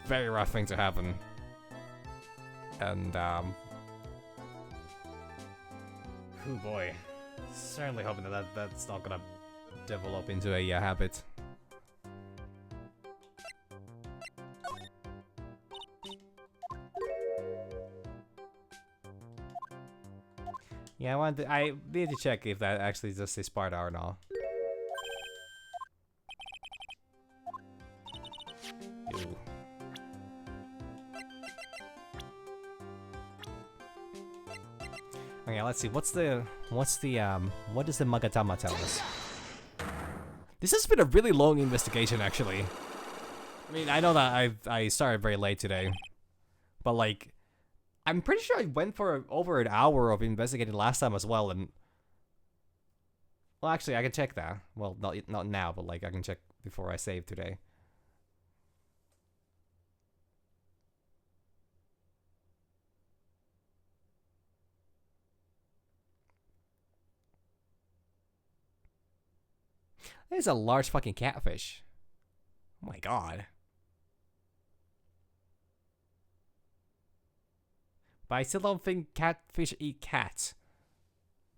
very rough thing to happen. And oh boy. Certainly hoping that's not gonna develop into a habit. Yeah, I need to check if that actually just is Sparta or not. Ew. Okay, let's see. What does the Magatama tell us? This has been a really long investigation, actually. I mean, I know that I started very late today, but like, I'm pretty sure I went for over an hour of investigating last time as well, and well, actually, I can check that. Well, not now, but like I can check before I save today. There's a large fucking catfish. Oh my god. But I still don't think catfish eat cats.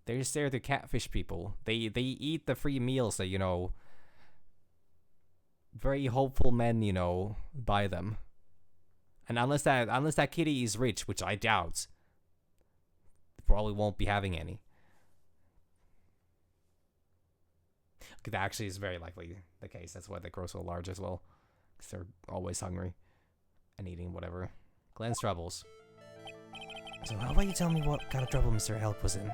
They're just there to catfish people. They eat the free meals that, you know, very hopeful men, you know, buy them. And unless that kitty is rich, which I doubt, probably won't be having any. That actually is very likely the case. That's why they grow so large as well. Because they're always hungry and eating whatever. Glenn's troubles. So how about you tell me what kind of trouble Mr. Elk was in?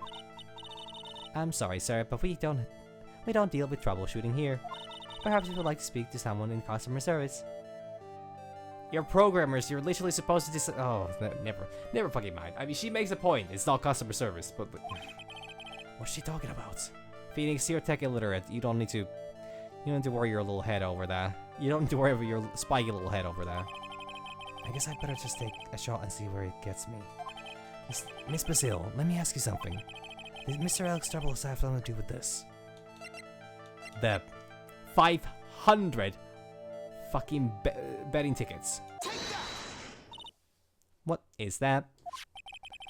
I'm sorry, sir, but we don't deal with troubleshooting here. Perhaps you would like to speak to someone in customer service. You're programmers. You're literally supposed to just. Oh, never fucking mind. I mean, she makes a point. It's not customer service, but What's she talking about? Phoenix, you're tech illiterate. You don't need to worry your little head over that. You don't need to worry over your spiky little head over that. I guess I'd better just take a shot and see where it gets me. Miss Basil, let me ask you something. Did Mr. Elk's trouble have something to do with this? The 500 fucking betting tickets. What is that?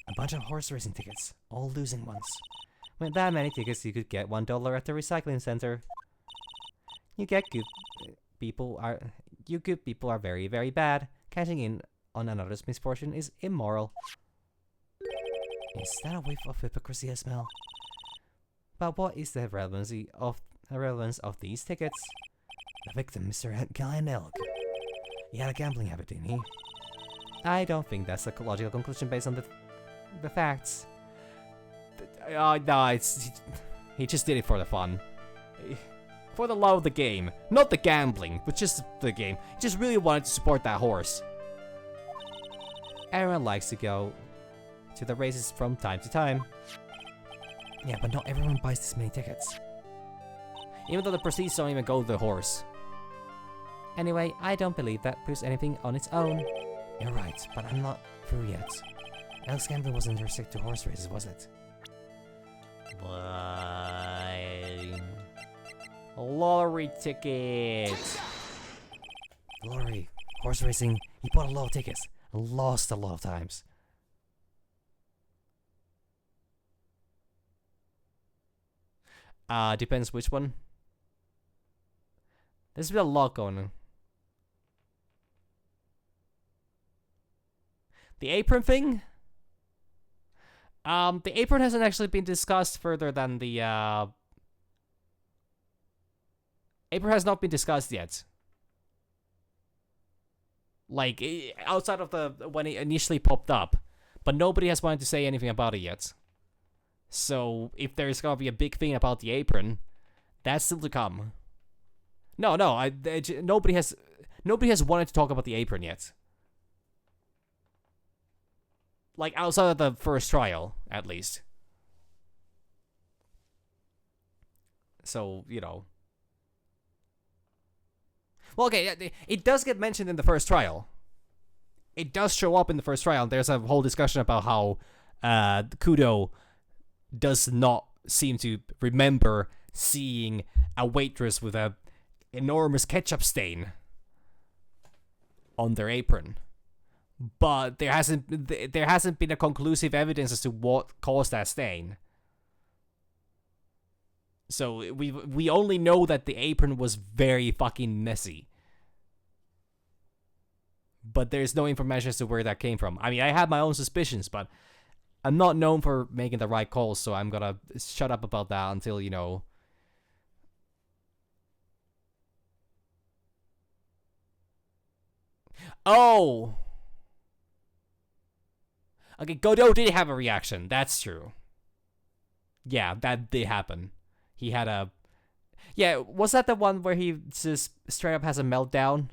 A bunch of horse racing tickets, all losing ones. With that many tickets, you could get $1 at the recycling center. You good people are very, very bad. Cashing in on another's misfortune is immoral. Is that a whiff of hypocrisy I smell? But what is the relevance of these tickets? The victim, Mr. Glenn Elk. He had a gambling habit, didn't he? I don't think that's a logical conclusion based on the facts. No, he just did it for the fun. For the love of the game. Not the gambling, but just the game. He just really wanted to support that horse. Everyone likes to go to the races from time to time. Yeah, but not everyone buys this many tickets. Even though the proceeds don't even go to the horse. Anyway, I don't believe that proves anything on its own. You're right, but I'm not through yet. Elk's gambling wasn't restricted to horse races, was it? Lottery tickets. Lottery, horse racing, He bought a lot of tickets and lost a lot of times. Depends which one. There's been a lot going on. The apron thing? The apron hasn't actually been discussed further than the, apron has not been discussed yet. Like, outside of the, when it initially popped up. But nobody has wanted to say anything about it yet. So, if there's gonna be a big thing about the apron, that's still to come. No, nobody has wanted to talk about the apron yet. Like, outside of the first trial, at least. So, you know. Well, okay, it does get mentioned in the first trial. It does show up in the first trial. There's a whole discussion about how Kudo does not seem to remember seeing a waitress with a enormous ketchup stain on their apron. But there hasn't been a conclusive evidence as to what caused that stain. So we only know that the apron was very fucking messy. But there's no information as to where that came from. I mean, I have my own suspicions, but I'm not known for making the right calls, so I'm gonna shut up about that until, you know. Oh! Okay, Godot did have a reaction. That's true. Yeah, that did happen. He had a... Yeah, was that the one where he just straight up has a meltdown?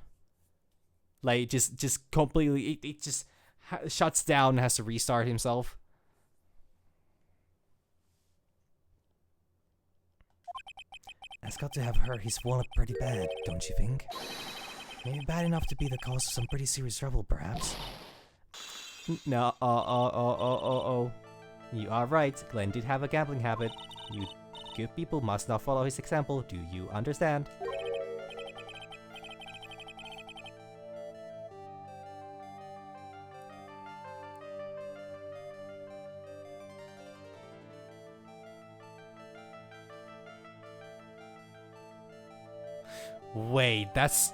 Like, just completely... It just shuts down and has to restart himself. That's got to have hurt his wallet pretty bad, don't you think? Maybe bad enough to be the cause of some pretty serious trouble, perhaps. No, You are right, Glenn did have a gambling habit. You good people must not follow his example, do you understand? Wait, that's...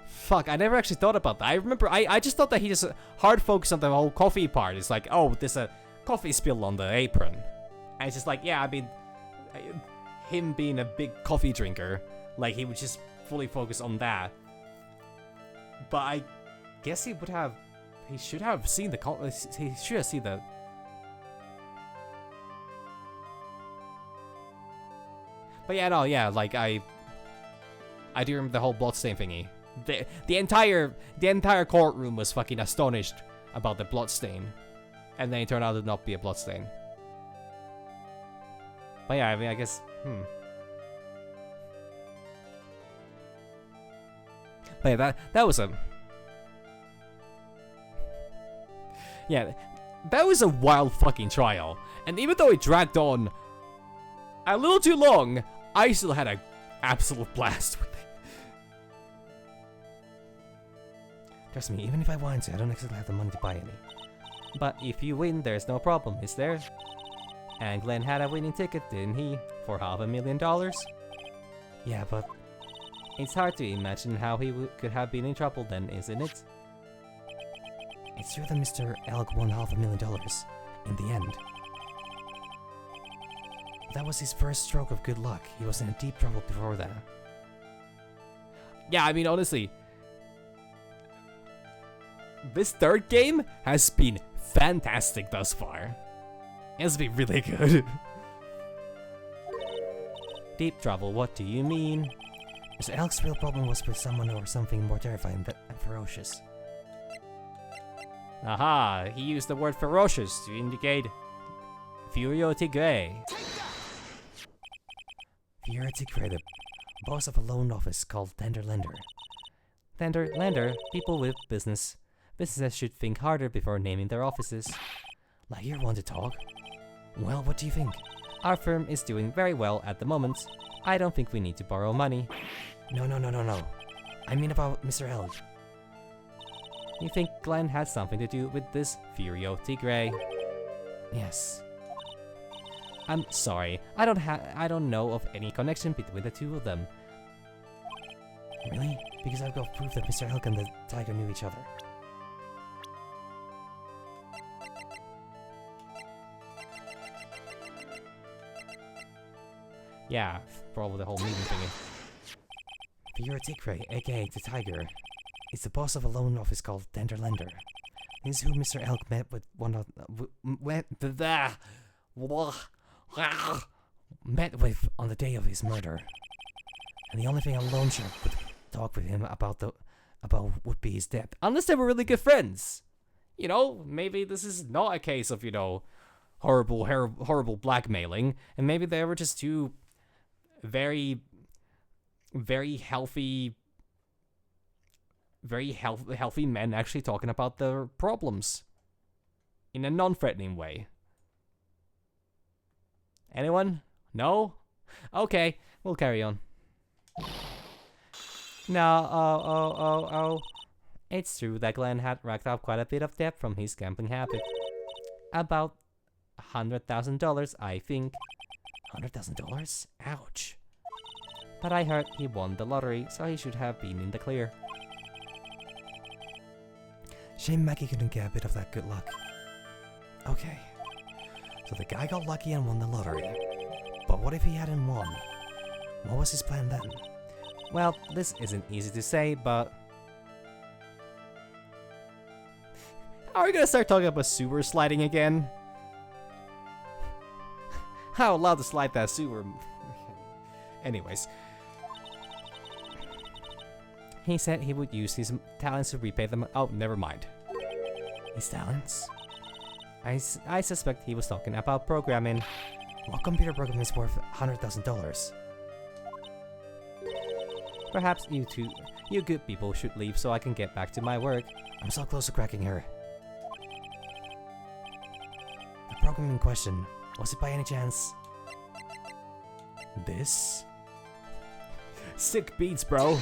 Fuck, I never actually thought about that. I remember, I just thought that he just hard focused on the whole coffee part. It's like, oh, there's a coffee spill on the apron. And it's just like, yeah, I mean, him being a big coffee drinker, like, he would just fully focus on that. But I guess he should have seen the, he should have seen the... But yeah, no, yeah, like, I do remember the whole bloodstain thingy. The entire courtroom was fucking astonished about the bloodstain, and then it turned out to not be a bloodstain. But yeah, I mean, I guess, But yeah, that was a... Yeah, that was a wild fucking trial. And even though it dragged on a little too long, I still had an absolute blast with it. Trust me, even if I wanted to, I don't exactly have the money to buy any. But if you win, there's no problem, is there? And Glenn had a winning ticket, didn't he? For $500,000? Yeah, but... It's hard to imagine how he could have been in trouble then, isn't it? It's true that Mr. Elk won $500,000 in the end. That was his first stroke of good luck. He was in deep trouble before that. Yeah, I mean, honestly, this third game has been fantastic thus far. It's been really good. Deep trouble, what do you mean? Mr. Elk's real problem was with someone or something more terrifying and ferocious. Aha, he used the word ferocious to indicate Furio Tigre. Furio Tigre, the boss of a loan office called Tender Lender. Tender Lender, people with business. Businesses should think harder before naming their offices. Like you want to talk? Well, what do you think? Our firm is doing very well at the moment. I don't think we need to borrow money. No. I mean about Mr. Elk. You think Glenn had something to do with this Furio Tigre? Yes. I'm sorry, I don't know of any connection between the two of them. Really? Because I've got proof that Mr. Elk and the tiger knew each other. Yeah, probably the whole meeting thingy. Furio Tigre, aka the tiger, is the boss of a loan office called Tender Lender. This is who Mr. Elk met with met with on the day of his murder. And the only thing a loan shark would talk with him about would be his debt. Unless they were really good friends. You know, maybe this is not a case of, you know, horrible blackmailing, and maybe they were just two very healthy men actually talking about their problems in a non-threatening way. Anyone? No? Okay, we'll carry on. No, it's true that Glenn had racked up quite a bit of debt from his gambling habit. About $100,000, I think. $100,000? Ouch. But I heard he won the lottery, so he should have been in the clear. Shame Maggie couldn't get a bit of that good luck. Okay. So the guy got lucky and won the lottery. But what if he hadn't won? What was his plan then? Well, this isn't easy to say, but... Are we gonna start talking about sewer sliding again? How allowed to slide that sewer? Anyways. He said he would use his talents to repay them. Oh, never mind. His talents? I suspect he was talking about programming. What computer program is worth $100,000? Perhaps you good people should leave so I can get back to my work. I'm so close to cracking her. The program in question, was it by any chance this? Sick beats, bro.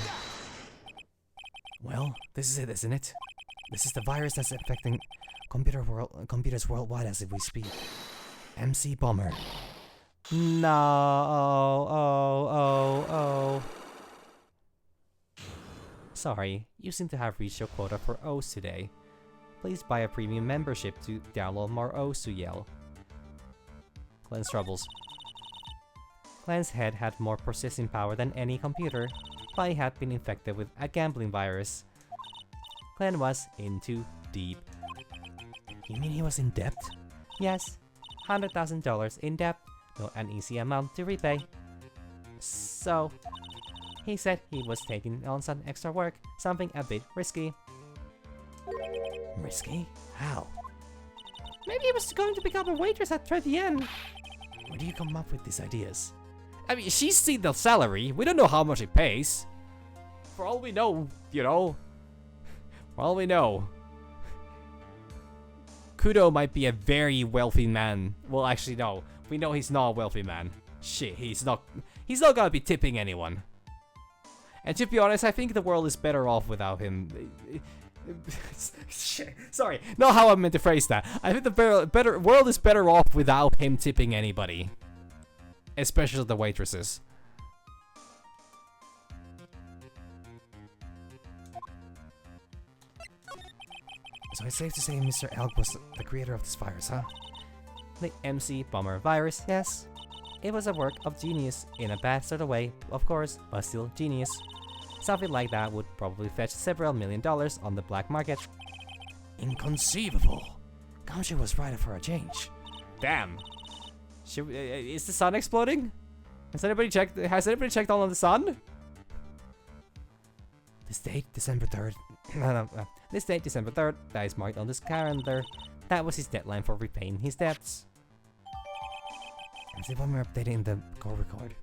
Well, this is it, isn't it? This is the virus that's affecting computers worldwide as we speak. MC Bomber. No. Oh. Sorry, you seem to have reached your quota for O's today. Please buy a premium membership to download more O's to yell. Glenn's troubles. Glenn's head had more processing power than any computer, but he had been infected with a gambling virus. Glenn was in too deep. You mean he was in debt? Yes, $100,000 in debt, not an easy amount to repay. So, he said he was taking on some extra work, something a bit risky. Risky? How? Maybe he was going to become a waitress at Trevian. Where do you come up with these ideas? I mean, she's seen the salary. We don't know how much it pays. For all we know, you know. For all we know. Kudo might be a very wealthy man. Well, actually, no. We know he's not a wealthy man. Shit, he's not gonna be tipping anyone. And to be honest, I think the world is better off without him. Shit, sorry, not how I meant to phrase that. I think the world is better off without him tipping anybody. Especially the waitresses. So it's safe to say Mr. Elk was the creator of this virus, huh? The MC Bomber virus, yes. It was a work of genius, in a bad sort of way, of course, but still genius. Something like that would probably fetch several $1 million on the black market. Inconceivable! Gumshoe was right for a change. Damn. Is the sun exploding? Has anybody checked on the sun? This date, December 3rd. This date, December 3rd, that is marked on this calendar. That was his deadline for repaying his debts. MC Bomber updating the call record.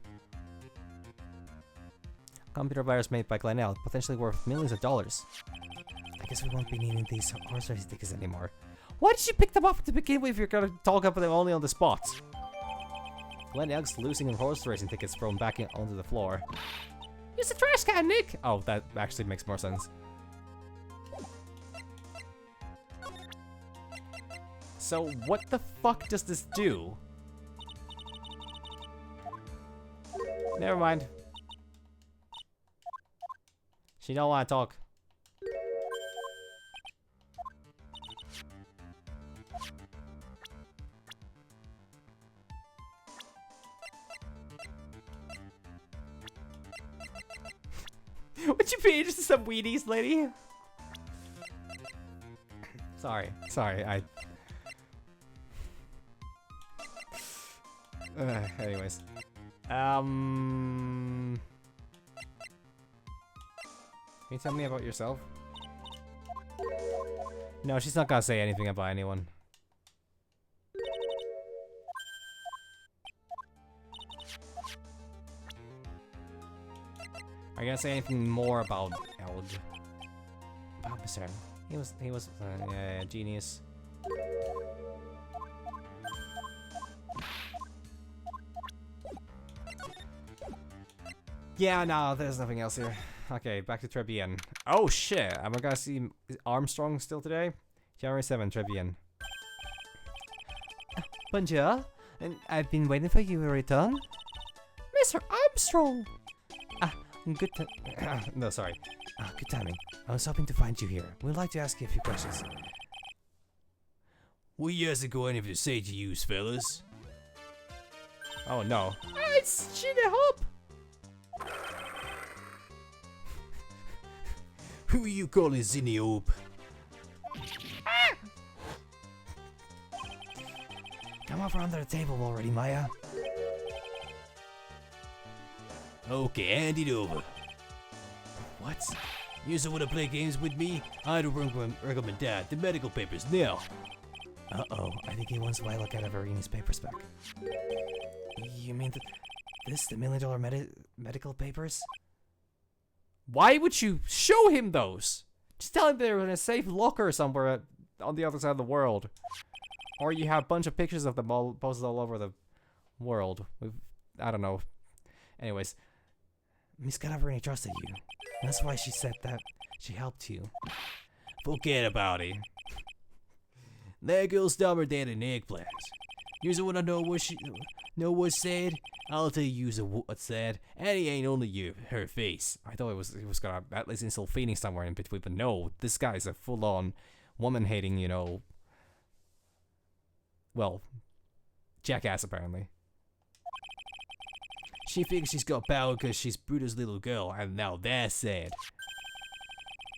Computer virus made by Glenn Elk, potentially worth millions of dollars. I guess we won't be needing these horse race tickets anymore. Why did you pick them up to begin with if you're gonna talk about them only on the spot? Glenn Elk's losing her horse racing tickets thrown back onto the floor. Use the trash can, Nick! Oh, that actually makes more sense. So, what the fuck does this do? Never mind. She don't want to talk. Would you be interested in some weenies, lady? Sorry, I... anyways. Can you tell me about yourself? No, she's not gonna say anything about anyone. Are you gonna say anything more about Elg? About Mr. He was, yeah, genius. Yeah, no, there's nothing else here. Okay, back to Trebian. Oh shit, am I gonna see Armstrong still today? January 7, Trebian. Bonjour, and I've been waiting for you to return. Mr. Armstrong! Good No, sorry. Good timing. I was hoping to find you here. We'd like to ask you a few questions. What years ago any of you say to use, fellas? Oh no. It's Gina Hope! Who are you calling Ziniope? Come over under the table already, Maya. Okay, hand it over. What? You still wanna play games with me? I don't recommend that. The medical papers now. Uh-oh, I think he wants to look at Verini's papers back. You mean the $1 million medical papers? Why would you show him those? Just tell him they're in a safe locker somewhere on the other side of the world. Or you have a bunch of pictures of them all posted all over the world. I don't know. Anyways. Miss Calaverini trusted you. That's why she said that she helped you. Forget about it. That girl's dumber than an eggplant. You wanna know what said? I'll tell you what said, and it ain't only her face. I thought it was gonna at least instill feelings somewhere in between, but no, this guy's a full-on woman-hating, you know, well, jackass apparently. She thinks she's got power because she's Bruto's little girl, and now that's sad.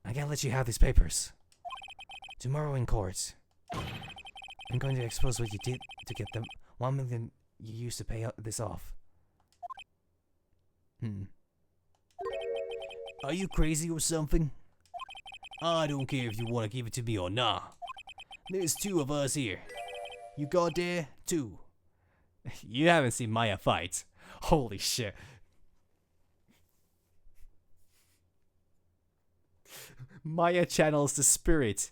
I can't let you have these papers. Tomorrow in court, I'm going to expose what you did to get the $1 million you used to pay this off. Are you crazy or something? I don't care if you want to give it to me or not. There's 2 of us here. You got there? 2. You haven't seen Maya fight. Holy shit. Maya channels the spirit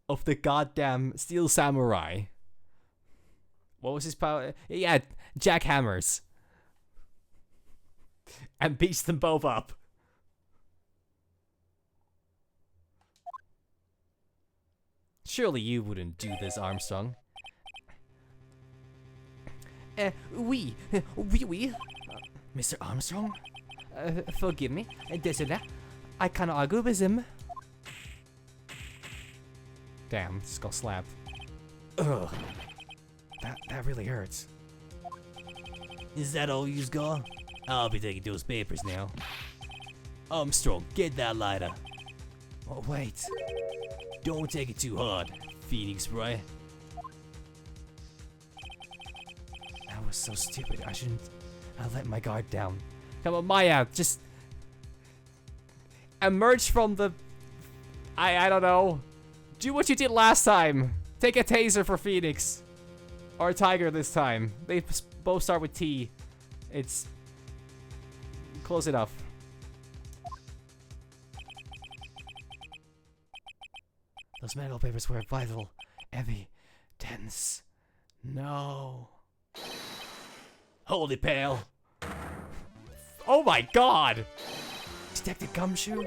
of the goddamn Steel Samurai. What was his power? Yeah, jackhammers. And beats them both up. Surely you wouldn't do this, Armstrong. Oui. Mr. Armstrong? Forgive me. Désolé. I cannot argue with him. Damn, just got slapped. Ugh. That really hurts. Is that all you've got? I'll be taking those papers now. Armstrong, get that lighter. Oh, wait. Don't take it too hard, Phoenix, right? That was so stupid. I let my guard down. Come on, Maya, just emerge from the... I don't know. Do what you did last time. Take a taser for Phoenix. Or Tiger this time. They both start with T. It's close enough. Those medical papers were vital, heavy, dense. No. Holy pal. Oh my god! Detective Gumshoe?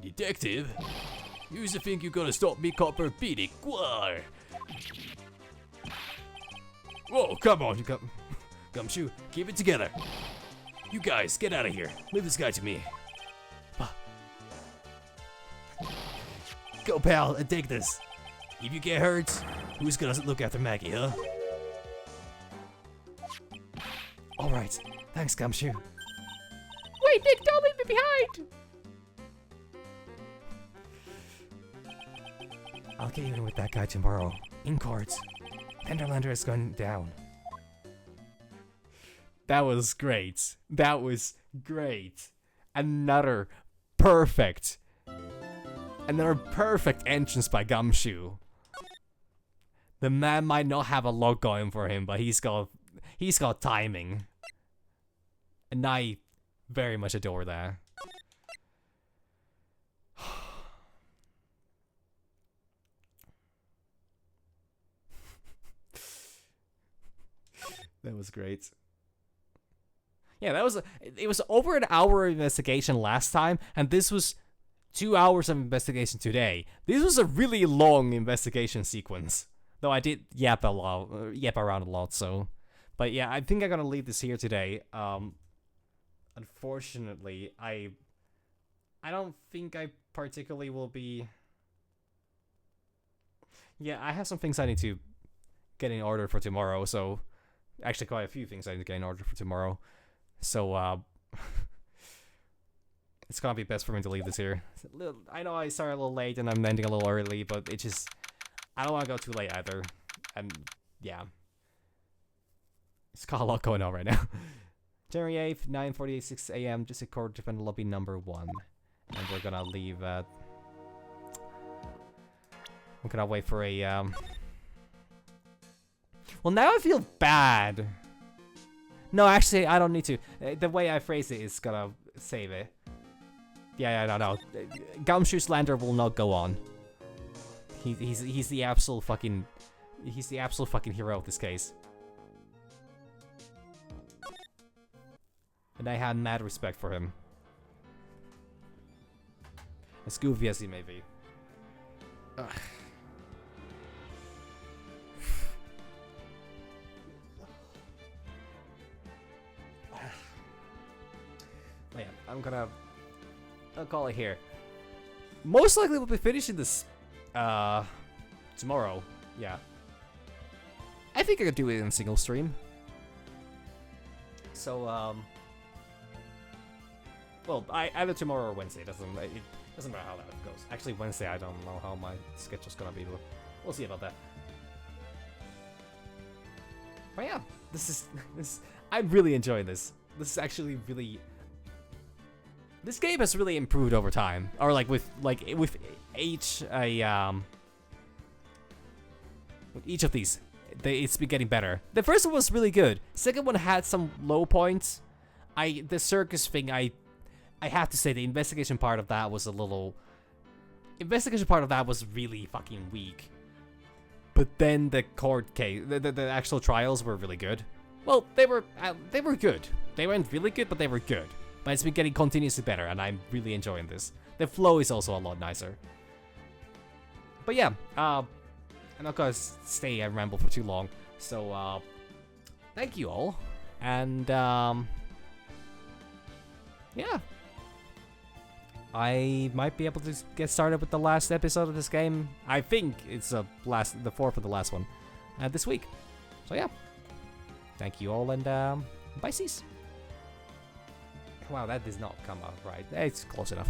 Detective? You used to think you're gonna stop me copper beating? Why? Whoa, come on, Gumshoe, keep it together. You guys, get out of here. Leave this guy to me. Go, pal, and take this. If you get hurt, who's gonna look after Maggie, huh? Alright, thanks, Gumshoe. Wait, Nick, don't leave me behind! I'll get even with that guy tomorrow. In court. Penderlander is going down. That was great. That was great. Another perfect entrance by Gumshoe. The man might not have a lot going for him, but he's got timing. And I very much adore that. That was great. Yeah, it was over an hour of investigation last time, and this was 2 hours of investigation today. This was a really long investigation sequence. Though I did yap around a lot, so. But yeah, I think I'm gonna leave this here today. Unfortunately, I don't think I particularly will be. Yeah, I have some things I need to get in order for tomorrow, so actually quite a few things I need to get in order for tomorrow. So it's gonna be best for me to leave this here. I know I started a little late and I'm ending a little early, but it just I don't want to go too late either. And yeah, it's got a lot going on right now. January 8th, 9:48, 6 a.m. Just a court defendant lobby number 1, and we're gonna leave. We're gonna wait for a. Well, now I feel bad. No, actually, I don't need to. The way I phrase it is gonna save it. Yeah, no. Gumshoe slander will not go on. He's the absolute fucking hero of this case. And I had mad respect for him. As goofy as he may be. Ugh. Oh yeah, I'll call it here. Most likely we'll be finishing this tomorrow. Yeah. I think I could do it in a single stream. So well, either tomorrow or Wednesday. It doesn't matter how that goes. Actually, Wednesday I don't know how my schedule's gonna be, but we'll see about that. But yeah, I'm really enjoying this. This is actually really. This game has really improved over time, or with each of these, it's been getting better. The first one was really good. Second one had some low points. The circus thing, I have to say the investigation part of that was really fucking weak. But then the court case, the actual trials were really good. Well, they were good. They weren't really good, but they were good. But it's been getting continuously better, and I'm really enjoying this. The flow is also a lot nicer. But yeah, I'm not gonna stay and ramble for too long. So, thank you all. And, yeah. I might be able to get started with the last episode of this game. I think it's the fourth of the last one this week. So yeah, thank you all, and bye, cease. Wow, that does not come out right. It's close enough.